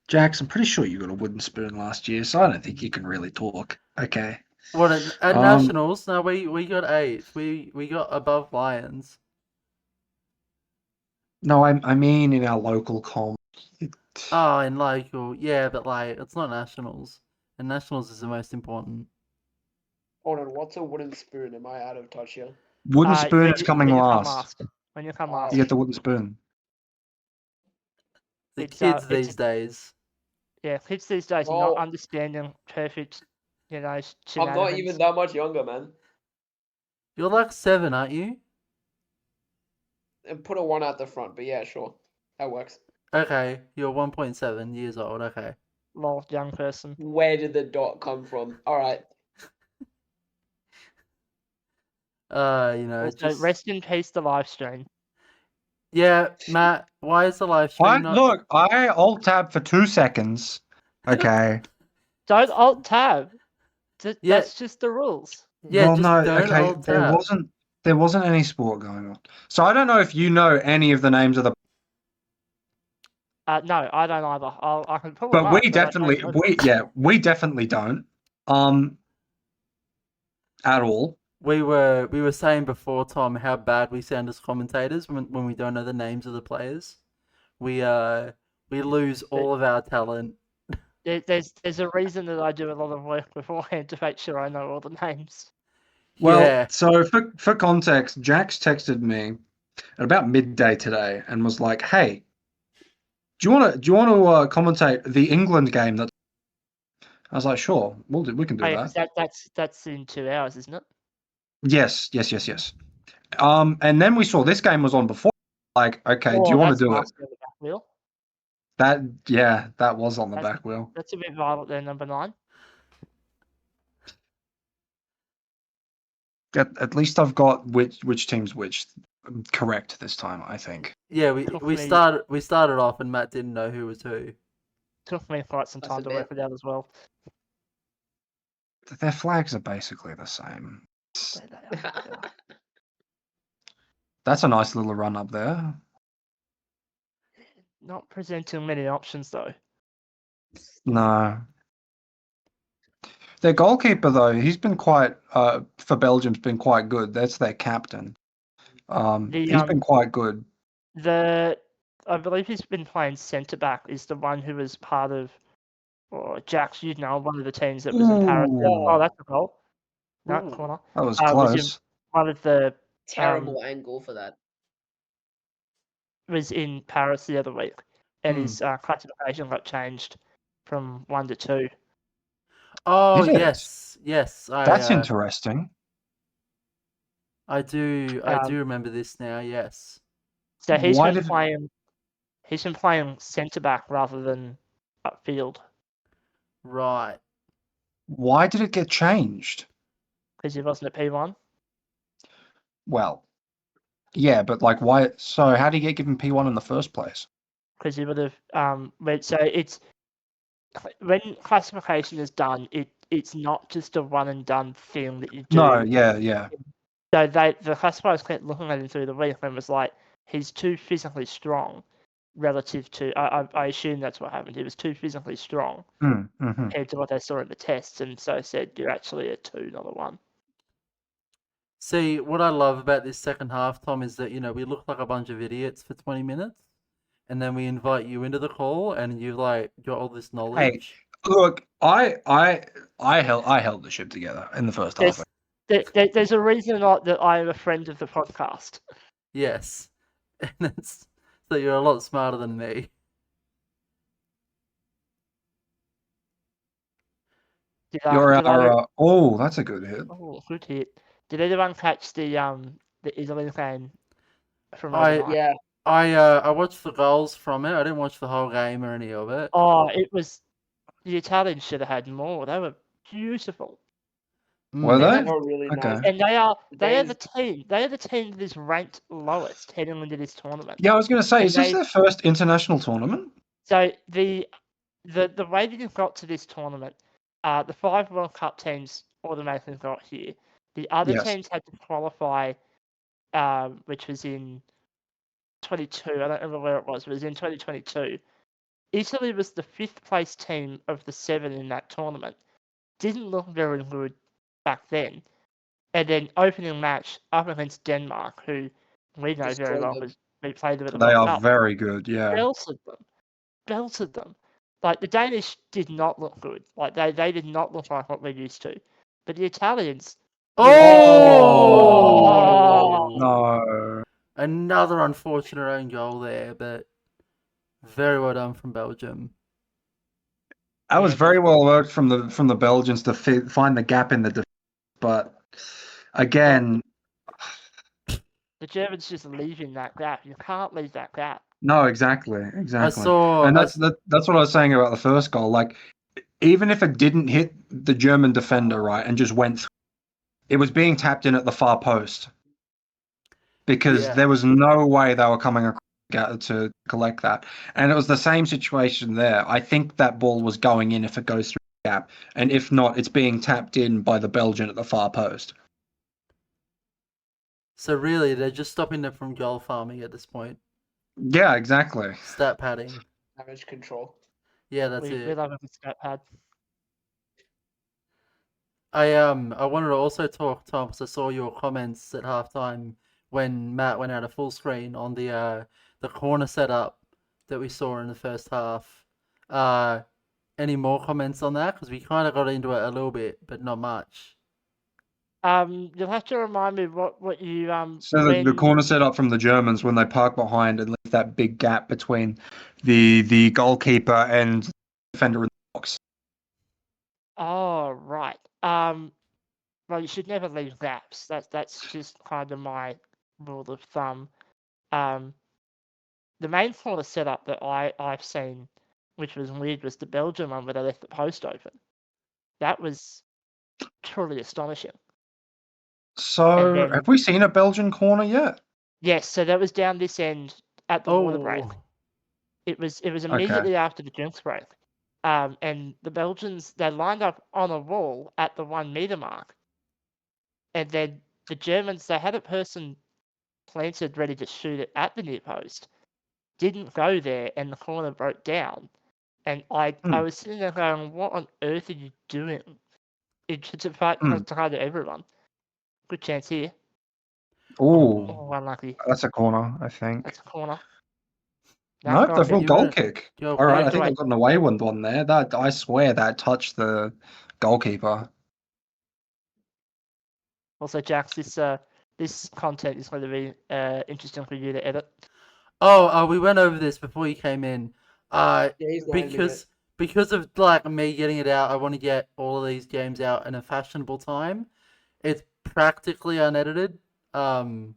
Jax, I'm pretty sure you got a wooden spoon last year, so I don't think you can really talk. Okay. What at nationals? No, we got 8. We got above Lions. No, I mean in our local comp. Oh, in local, yeah, but like it's not nationals, and nationals is the most important. Hold on, what's a wooden spoon? Am I out of touch here? Wooden spoon is coming last. When you come last, you get the wooden spoon. The kids these days. Yeah, kids these days are not understanding perfect, I'm not even that much younger, man. You're like 7, aren't you? And put a 1 at the front, but yeah, sure. That works. Okay, you're 1.7 years old, okay. Lol, young person. Where did the dot come from? Alright. Also, rest in peace, the live stream. Yeah, Matt, why is the live stream not... Look, I alt-tab for 2 seconds. Okay. Don't alt-tab. That's just the rules. Yeah, well, just no, don't okay, alt-tab. there wasn't any sport going on. So I don't know if you know any of the names of the... No, I don't either. I can pull them But up, we but I definitely, don't know. we definitely don't. At all. We were saying before, Tom, how bad we sound as commentators when we don't know the names of the players. We lose all of our talent. There's a reason that I do a lot of work beforehand to make sure I know all the names. Well, Yeah. so for context, Jax texted me at about midday today and was like, "Hey, do you want to commentate the England game?" That I was like, "Sure, we can do Oh, yeah, that." 'cause that's in 2 hours, isn't it? Yes. And then we saw this game was on before. Like, okay, do you want to That's do it? nasty on the back wheel. That was on the back wheel. That's a bit violent there, number 9. At least I've got which team's which correct this time, I think. Yeah, we started off and Matt didn't know who was who. Took me quite some That's time a to bit. work it out as well. Their flags are basically the same. There they are. That's a nice little run up there. Not presenting many options though. No. Their goalkeeper though, he's been quite for Belgium's been quite good. That's their captain. He's been quite good. I believe he's been playing centre back. Is the one who was part of, or Jax, one of the teams that was in Paris. Ooh. Oh, that's a goal. No, Ooh. corner. That was Was in close. one of the Terrible angle for that. was in Paris the other week, and Hmm. his classification got changed from 1 to 2. Oh Did it? yes. That's interesting. I do remember this now. Yes. So he's Why been did- playing. He's been playing centre back rather than upfield Right. Why did it get changed? because he wasn't at P1. Well, yeah, but like why so how did he get given P1 in the first place? Because he would have so it's when classification is done, it's not just a one and done thing that you do. No, yeah. So the classifiers kept looking at him through the week and was like, he's too physically strong relative to. I assume that's what happened. He was too physically strong Mm-hmm. compared to what they saw in the tests, and so said you're actually a 2, not a 1. See, what I love about this second half, Tom, is that we look like a bunch of idiots for 20 minutes, and then we invite you into the call, and you've got all this knowledge. Look, I held the ship together in the first half. There's a reason that I'm a friend of the podcast. Yes, and it's that you're a lot smarter than me. Oh, that's a good hit. Oh, good hit. Did anyone catch the Italy game from I- overnight? Yeah. I watched the goals from it. I didn't watch the whole game or any of it. Oh, it was the Italians should have had more. They were beautiful, Were Mm. they? They were really Okay. nice. and they are They- the team. They are the team that is ranked lowest heading into this tournament. Yeah, I was going to say, And is this they- their first international tournament? So the way that you've got to this tournament, the 5 World Cup teams automatically got here. The other Yes. teams had to qualify, which was in 22. I don't remember where it was. It was in 2022. Italy was the 5th place team of the 7 in that tournament. Didn't look very good back then. And then opening match up against Denmark, who we know very Destroyed well them. because we played them at the They World are Cup. very good, yeah. Belted them. Like the Danish did not look good. Like they did not look like what we're used to. But the Italians. Oh! No. Another unfortunate own goal there, but very well done from Belgium. That was very well worked from the Belgians to find the gap in the defense, but again, The Germans just leaving that gap. You can't leave that gap. no, exactly. And that's what I was saying about the first goal. Like, even if it didn't hit the German defender right and just went through, it was being tapped in at the far post because there was no way they were coming across to collect that. And it was the same situation there. I think that ball was going in if it goes through the gap, and if not, it's being tapped in by the Belgian at the far post. So really, they're just stopping them from goal farming at this point. Yeah, exactly. Stat padding. damage control. Yeah, that's we it. love a good stat pad. I wanted to also talk, Tom, because I saw your comments at halftime when Matt went out of full screen on the corner setup that we saw in the first half. Any more comments on that? Because we kind of got into it a little bit, but not much. You'll have to remind me what you So the corner set up from the Germans when they park behind and leave that big gap between the goalkeeper and the defender in the box. Oh, right. Well, you should never leave gaps. That's just kind of my rule of thumb. The main corner setup that I've seen, which was weird, was the Belgium one where they left the post open. That was truly astonishing. So then- have we seen a Belgian corner yet? Yes, so that was down this end at the water break. Oh, It was immediately after the drinks break. And the Belgians, they lined up on a wall at the 1 meter mark. And then the Germans, they had a person planted ready to shoot it at the near post, didn't go there, and the corner broke down. And I was sitting there going, what on earth are you doing? It's a fight to kind of everyone. Good chance here. Oh, Oh, unlucky. that's a corner, I think. That's a corner. No, goal they've got kick. goal kick. Goal All right, kick. I think Right. they've got an away one there. That I swear that touched the goalkeeper. Also, Jax, this content is going to be interesting for you to edit. Oh, we went over this before you came in. Yeah, he's landing Because of like me getting it out, I want to get all of these games out in a fashionable time. It's practically unedited. Hell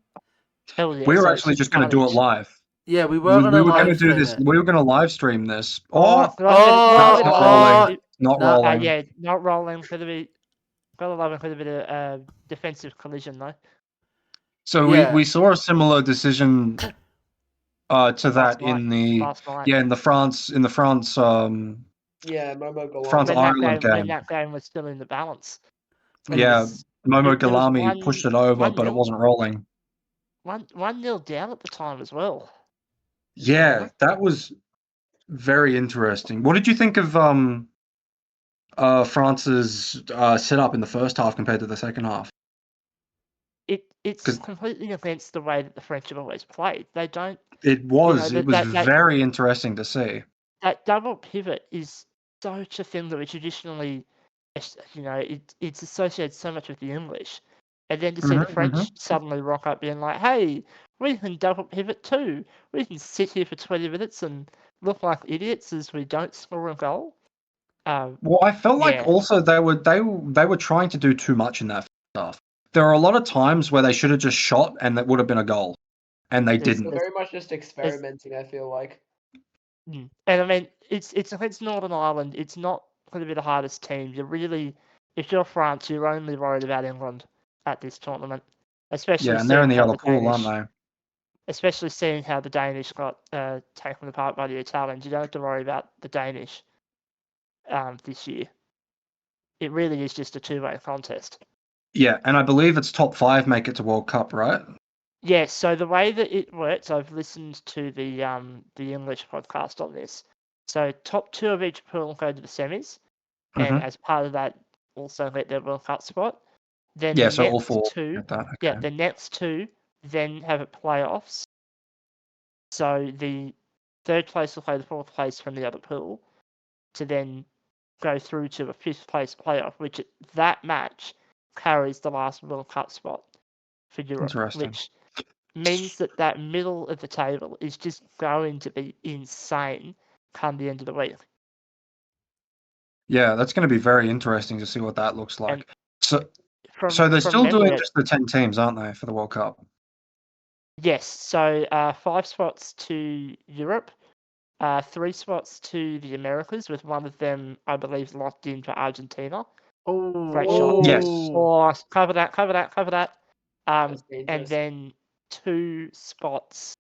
yeah, We were so actually it's just going to do it carnage. live. Yeah, we were We gonna were going to live do stream this. it. We were going to live stream this. Oh, Oh, Oh, it's not oh, rolling. Not no, rolling. yeah, not rolling. Gotta love it for the bit of defensive collision though. So Yeah. we saw a similar decision to that in the last night. in the France Yeah, Momo Galani. France Ireland when game. that game was still in the balance. Yeah, Momo it was Galami pushed it over, but it 1-0. wasn't rolling. 1-0 down at the time as well. Yeah, that was very interesting. What did you think of France's setup in the first half compared to the second half? It's 'Cause- completely against the way that the French have always played. They don't. It was that- very interesting to see. That double pivot is such a thing that we traditionally, it's associated so much with the English. And then to see the French suddenly rock up being like, hey, we can double pivot too. We can sit here for 20 minutes and look like idiots as we don't score a goal. Well, I felt like yeah. also they were trying to do too much in that stuff. There are a lot of times where they should have just shot and that would have been a goal, and they There's- didn't. They're very much just experimenting, I feel like. And I mean, it's against Northern Ireland. It's not going to be the hardest team. If you're France, you're only worried about England at this tournament, especially Yeah, and they're in the seeing how other pool, Danish, aren't especially seeing how the Danish got taken apart by the Italians. You don't have to worry about the Danish this year. It really is just a two-way contest. they? Yeah, and I believe it's top 5 make it to World Cup, right? Yes, so the way that it works, I've listened to the English podcast on this. So top 2 of each pool go to the semis, and as part of that, also get their World Cup spot. Then Yeah, the so all next 4 two, get that. yeah, Okay. the next 2 then have a playoffs. So the third place will play the fourth place from the other pool to then go through to a 5th place playoff, which that match carries the last World Cup spot for Europe, Interesting. which means that middle of the table is just going to be insane come the end of the week. Yeah, that's going to be very interesting to see what that looks like. And So from they're still memory, doing just the 10 teams, aren't they, for the World Cup? Yes, so 5 spots to Europe, 3 spots to the Americas, with one of them, I believe, locked in for Argentina. Oh, Great shot. Yes. Oh, cover that. That's And dangerous. then 2 spots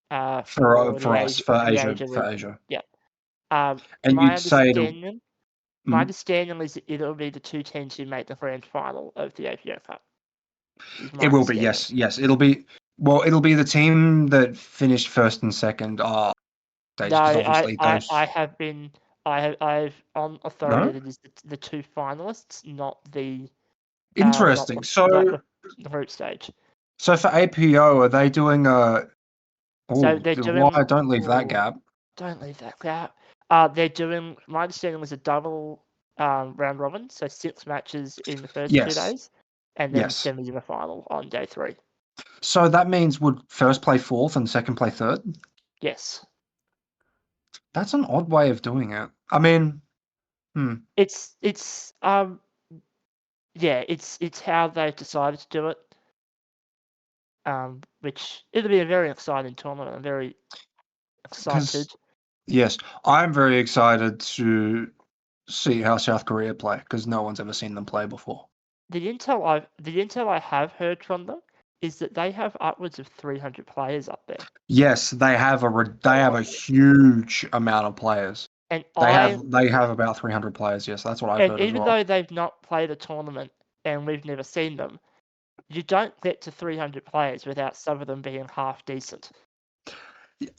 For the us, for the Asia, for league. Asia. Yeah. And my you'd say understanding, my Mhm. understanding is that it'll be the 2 teams who make the grand final of the APO Cup. It will be, yes. It'll be the team that finished first and second are stage? No, 'Cause obviously those. I've on authority No? that is the two finalists, not the Interesting. not the group stage. So for APO, are they doing a? So Oh, they're why doing. don't leave that Ooh, gap? Don't leave that gap. They're doing. My understanding was a double round robin, so 6 matches in the first 2 Yes. days, and then Yes. semi the final on day 3. So that means would first play fourth and second play third? Yes. That's an odd way of doing it. I mean, It's how they've decided to do it. Which it'll be a very exciting tournament. I'm very excited. Yes, I'm very excited to see how South Korea play because no one's ever seen them play before. The intel I have heard from them is that they have upwards of 300 players up there. Yes, they have a huge amount of players. And They have about 300 players. Yes, that's what I've heard as even well. though they've not played a tournament and we've never seen them, you don't get to 300 players without some of them being half decent.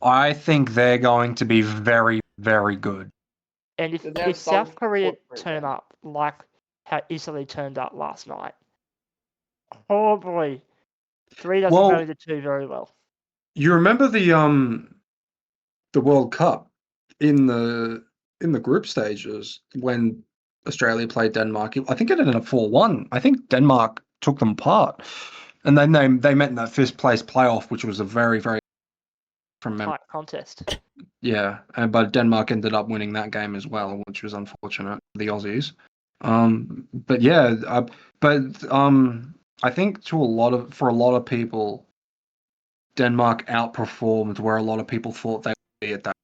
I think they're going to be very, very good. And So they have if South some Korea footprint turn then. up like how Italy turned up last night, oh boy, 3 doesn't Well- go into 2 very well. You remember the World Cup in the group stages when Australia played Denmark? I think it ended up 4-1. I think Denmark took them apart, and then they met in that fifth place playoff, which was a very, very from memory. Tight contest. Yeah, but Denmark ended up winning that game as well, which was unfortunate for the Aussies. But yeah, I think for a lot of people, Denmark outperformed where a lot of people thought they would be at that.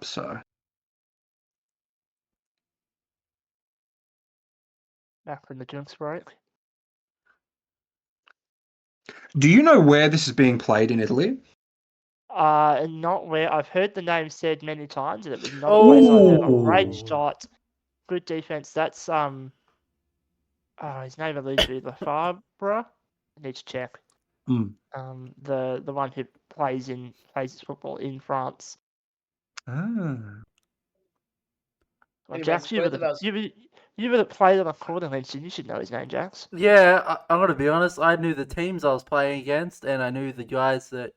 So Back when the drinks broke. do you know where this is being played in Italy? Not where I've heard the name said many times, and it was not a place I heard. A great Oh. shot, good defense. That's his name eludes me. Lafabra. I need to check. Hmm. The one who plays his football in France. Ah. Well, Anyways, Jax, both of us- you would have played on a quarterly, so you should know his name, Jax. Yeah, I'm gonna be honest. I knew the teams I was playing against, and I knew the guys that,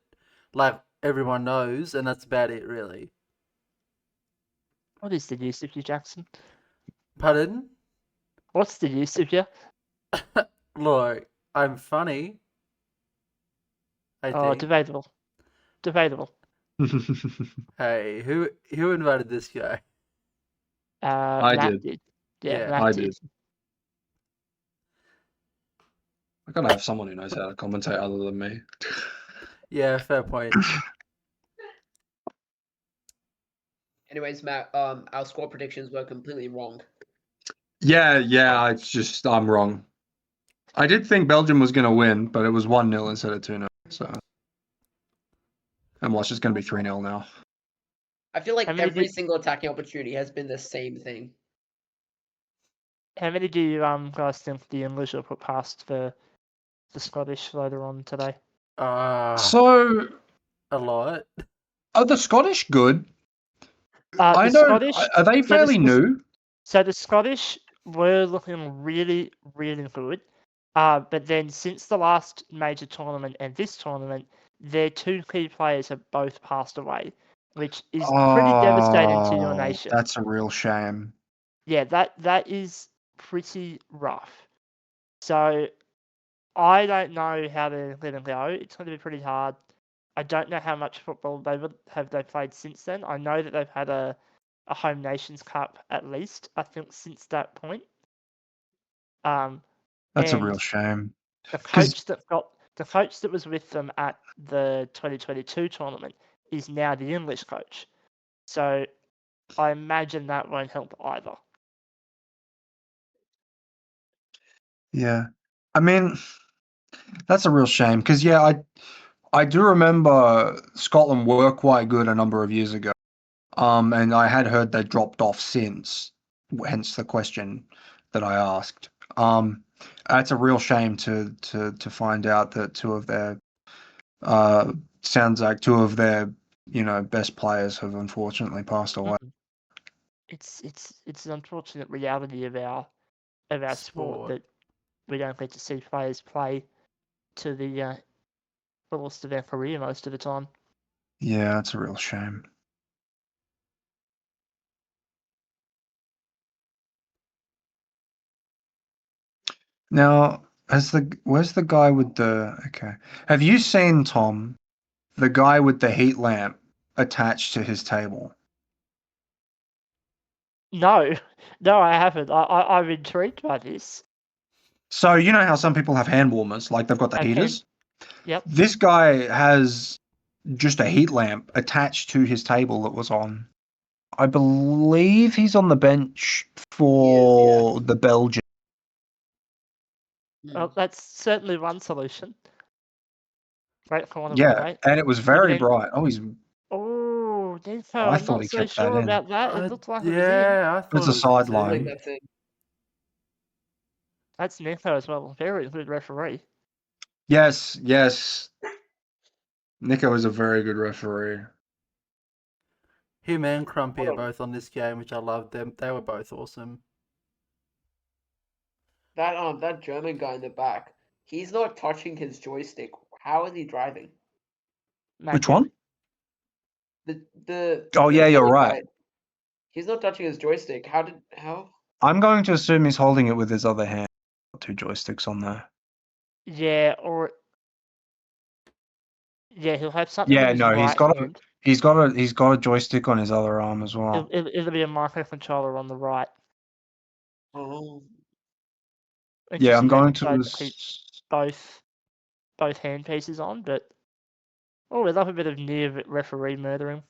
like, everyone knows, and that's about it, really. What is the use of you, Jackson? Pardon? What's the use of you? Look, I'm funny. I think. Debatable. Debatable. Hey, who invited this guy? I Matt did. Yeah, Yeah, Matt I did. did. I gotta have someone who knows how to commentate other than me. Yeah, fair point. Anyways, Matt, our score predictions were completely wrong. Yeah, it's just I'm wrong. I did think Belgium was gonna win, but it was 1-0 instead of 2-0. So, and watch, it's gonna be 3-0 now. I feel like How many every did- single attacking opportunity has been the same thing. How many do you guys think the English will put past the Scottish later on today? So, A lot. are the Scottish good? The Scottish, Are they fairly new? So the Scottish were looking really, really good. But then since the last major tournament and this tournament, their 2 key players have both passed away, which is pretty devastating to your nation. That's a real shame. Yeah, that is pretty rough. So I don't know how they're going to go. It's going to be pretty hard. I don't know how much football they played since then. I know that they've had a home Nations Cup at least, I think, since that point. That's a and real shame. The coach that was with them at the 2022 tournament is now the English coach. So I imagine that won't help either. Yeah, I mean, that's a real shame because I do remember Scotland were quite good a number of years ago. And I had heard they dropped off since, hence the question that I asked. It's a real shame to find out that 2 of their sounds like 2 of their best players have unfortunately passed away. It's an unfortunate reality of our sport that we don't get to see players play to the fullest of their career most of the time. Yeah, that's a real shame. Now, where's the guy with the... Okay. Have you seen, Tom, the guy with the heat lamp attached to his table? No, I haven't. I'm intrigued by this. So, you know how some people have hand warmers, like they've got the Okay. heaters? Yep. This guy has just a heat lamp attached to his table that was on. I believe he's on the bench for the Belgium. Well, that's certainly one solution. Great for one of Yeah, them, mate. and it was very then- bright. Oh, Nico, I I'm thought not he so kept that sure in. about that. It looked like it was in. Yeah, I thought It's a it was in I sideline. think too. that's it. That's Nico as well. Very good referee. Yes. Nico is a very good referee. Him and Crumpy Hold are on. both on this game, which I loved them. They were both awesome. That German guy in the back, he's not touching his joystick. How is he driving? Which one? The Oh, yeah, you're German right. guy, he's not touching his joystick. How? I'm going to assume he's holding it with his other hand. Two joysticks on there. Yeah, he'll have something Yeah, in his no, right hand. he's got a joystick on his other arm as well. It'll be a microcontroller on the right. Oh, Which Yeah, is I'm the going episode to. that keeps both hand pieces on, but we love a bit of near referee murdering.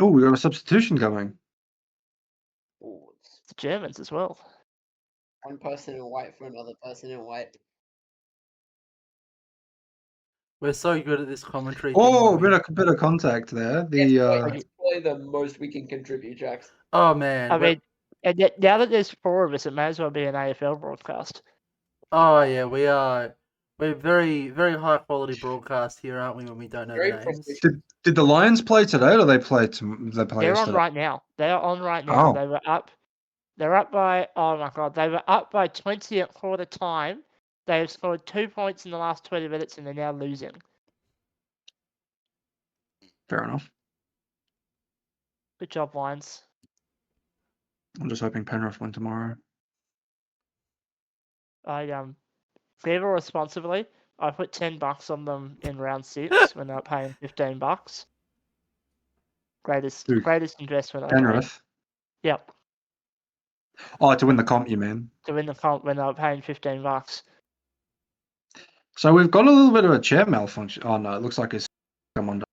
Oh, we got a substitution going. it's The Germans as well. one person in white for another person in white. We're so good at this commentary Oh, thing. bit of contact there. Yes, The that's probably the most we can contribute, Jax. Oh man. I mean, and yet now that there's four of us, it may as well be an AFL broadcast. Oh yeah, we are. We're very, very high quality broadcast here, aren't we? When we don't know Very the names. proficient. did the Lions play today, or they play? They play They're on yesterday? right now. They are on right now. Oh. They were up. They're up by. Oh my god! They were up by 20 at quarter time. They have scored 2 points in the last 20 minutes, and they're now losing. Fair enough. Good job, Lions. I'm just hoping Penrith win tomorrow. Clever responsibly. I put $10 on them in round 6 when they were paying $15. Greatest investment I've made. Penrith. Yep. Oh, to win the comp, you mean? To win the comp when they were paying $15. So we've got a little bit of a chair malfunction. Oh no, it looks like it's come undone.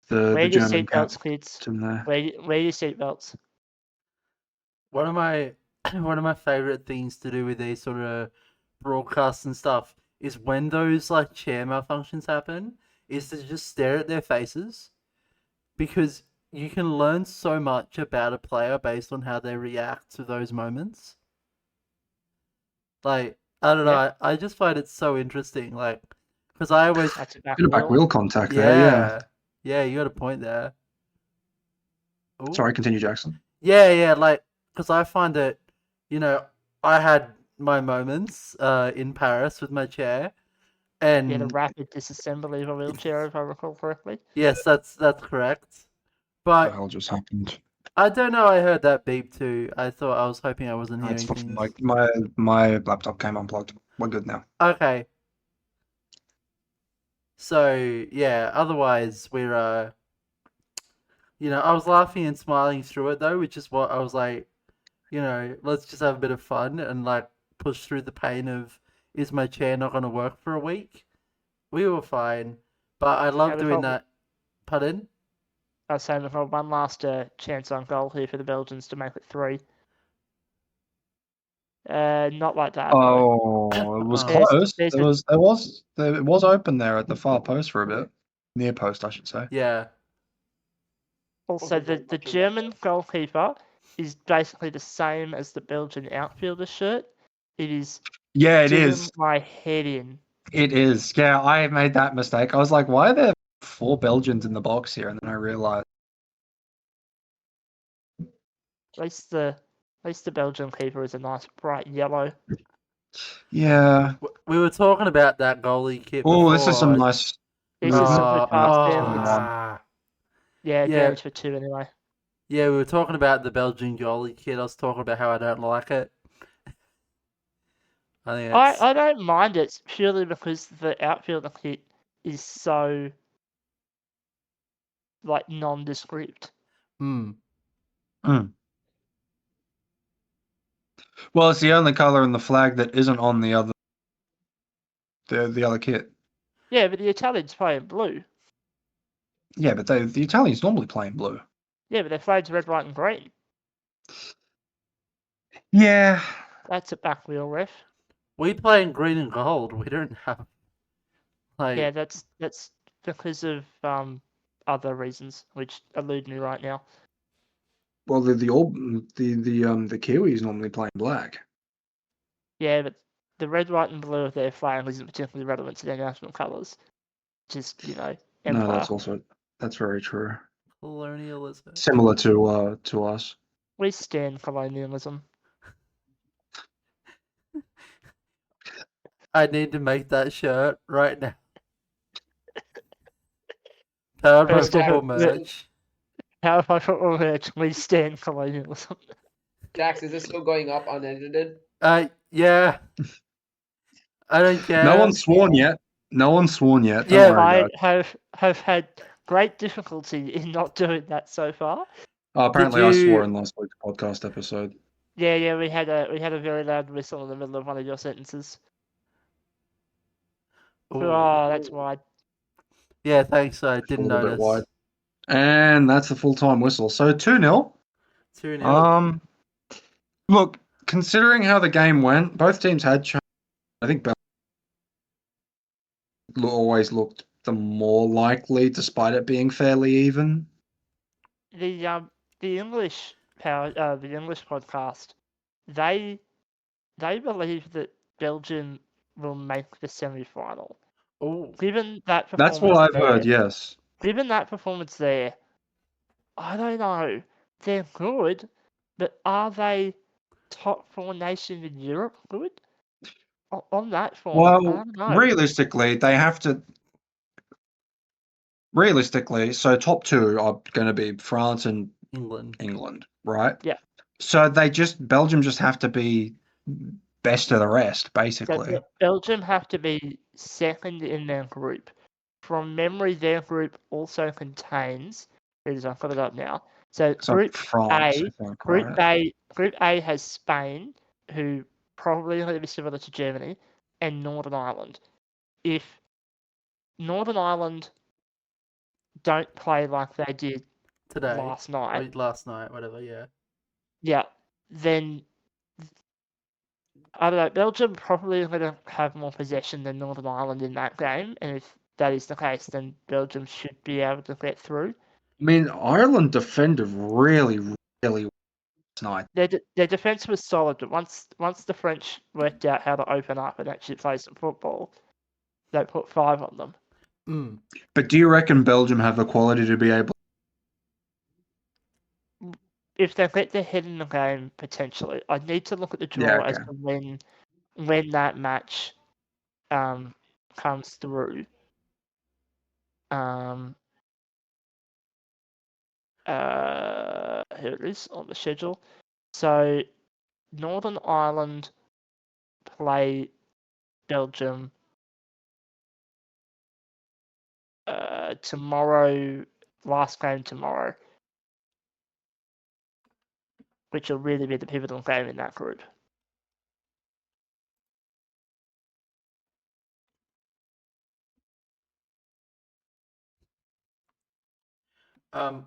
Wear The your German seatbelts, kids. in there. Wear your seatbelts. One of my favorite things to do with these sort of broadcasts and stuff is when those like chair malfunctions happen, is to just stare at their faces, because you can learn so much about a player based on how they react to those moments. Like, I don't know, I just find it so interesting, like, because I always That's a back Bit of back wheel. wheel contact there, yeah, you got a point there. Ooh. Sorry, continue, Jackson. Yeah, like, because I find that, I had my moments in Paris with my chair, and Yeah, the rapid disassembly of a wheelchair, if I recall correctly. yes, that's correct. What the But hell just happened? I don't know. I heard that beep too. I was hoping I wasn't hearing It's things. like my laptop came unplugged. We're good now. Okay. So yeah. Otherwise, we're I was laughing and smiling through it though, which is what I was like. Let's just have a bit of fun and like push through the pain of, is my chair not going to work for a week? We were fine, but I love doing that. Pardon? I was saying we've got one last chance on goal here for the Belgians to make it 3. Not like that. Oh, it was close. There's It was open there at the far post for a bit. Near post, I should say. Yeah. Also, the German goalkeeper is basically the same as the Belgian outfielder shirt. It is Yeah, it digging is. my head in It is. Yeah, I made that mistake. I was like, why are there 4 Belgians in the box here? And then I realized. At least the Belgian keeper is a nice bright yellow. Yeah. We were talking about that goalie kit Oh, before. this is some nice. This is movement simply on past that them. team one. Yeah, Yeah. advantage for 2 anyway. Yeah, we were talking about the Belgian goalie kit. I was talking about how I don't like it. I think it's... I don't mind it purely because the outfielder kit is so like nondescript. Hmm. Well, it's the only color in the flag that isn't on the other kit. Yeah, but the Italians play in blue. Yeah, but the Italians normally play in blue. Yeah, but their flag's red, white, and green. Yeah. That's a back wheel ref. We play in green and gold. We don't have like... Yeah, that's because of other reasons which elude me right now. Well, the Kiwis normally play in black. Yeah, but the red, white, and blue of their flag isn't particularly relevant to their national colours. Just empire. No, that's very true. colonialism. Similar to us. We stand colonialism. I need to make that shirt right now. Powered by First of football all, merch. How if I football merch, we stand colonialism. Jax, is this still going up unedited? Yeah. I don't care. No one's sworn yet. Don't Yeah, worry, I have had great difficulty in not doing that so far. apparently, Did I you- swore in last week's podcast episode. Yeah, we had a very loud whistle in the middle of one of your sentences. Ooh. Oh, that's wide. Yeah, thanks. I A didn't little bit notice. wide. And that's the full-time whistle. So 2-0. 2-0. Look, considering how the game went, both teams had chance. I think Belgium always looked the more likely, despite it being fairly even. The English the English podcast, they believe that Belgium will make the semi-final. Oh, Given that performance, That's what I've there, heard, yes. Given that performance there, I don't know. They're good, but are they top 4 nation in Europe good? On that form, I Well, don't know. realistically, they have to. Realistically, so top 2 are going to be France and England. right? Yeah. So Belgium just have to be best of the rest, basically. Belgium have to be second in their group. From memory, their group also contains. I've got it up now. So Group France, A, I think, right? Group A has Spain, who probably going to be similar to Germany, and Northern Ireland. If Northern Ireland don't play like they did Today. last night, Whatever, yeah. yeah, then I don't know. Belgium probably going to have more possession than Northern Ireland in that game, and if that is the case, then Belgium should be able to get through. I mean, Ireland defended really, really well tonight. Their defense was solid, but once the French worked out how to open up and actually play some football, they put 5 on them. Mm. But do you reckon Belgium have the quality to be able? If they get their head in the game, potentially. I'd need to look at the draw as to when that match comes through. Here it is on the schedule. So Northern Ireland play Belgium tomorrow, last game tomorrow, which will really be the pivotal game in that group.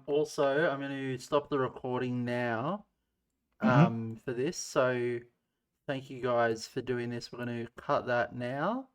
Also, I'm going to stop the recording now for this. So thank you guys for doing this. We're going to cut that now.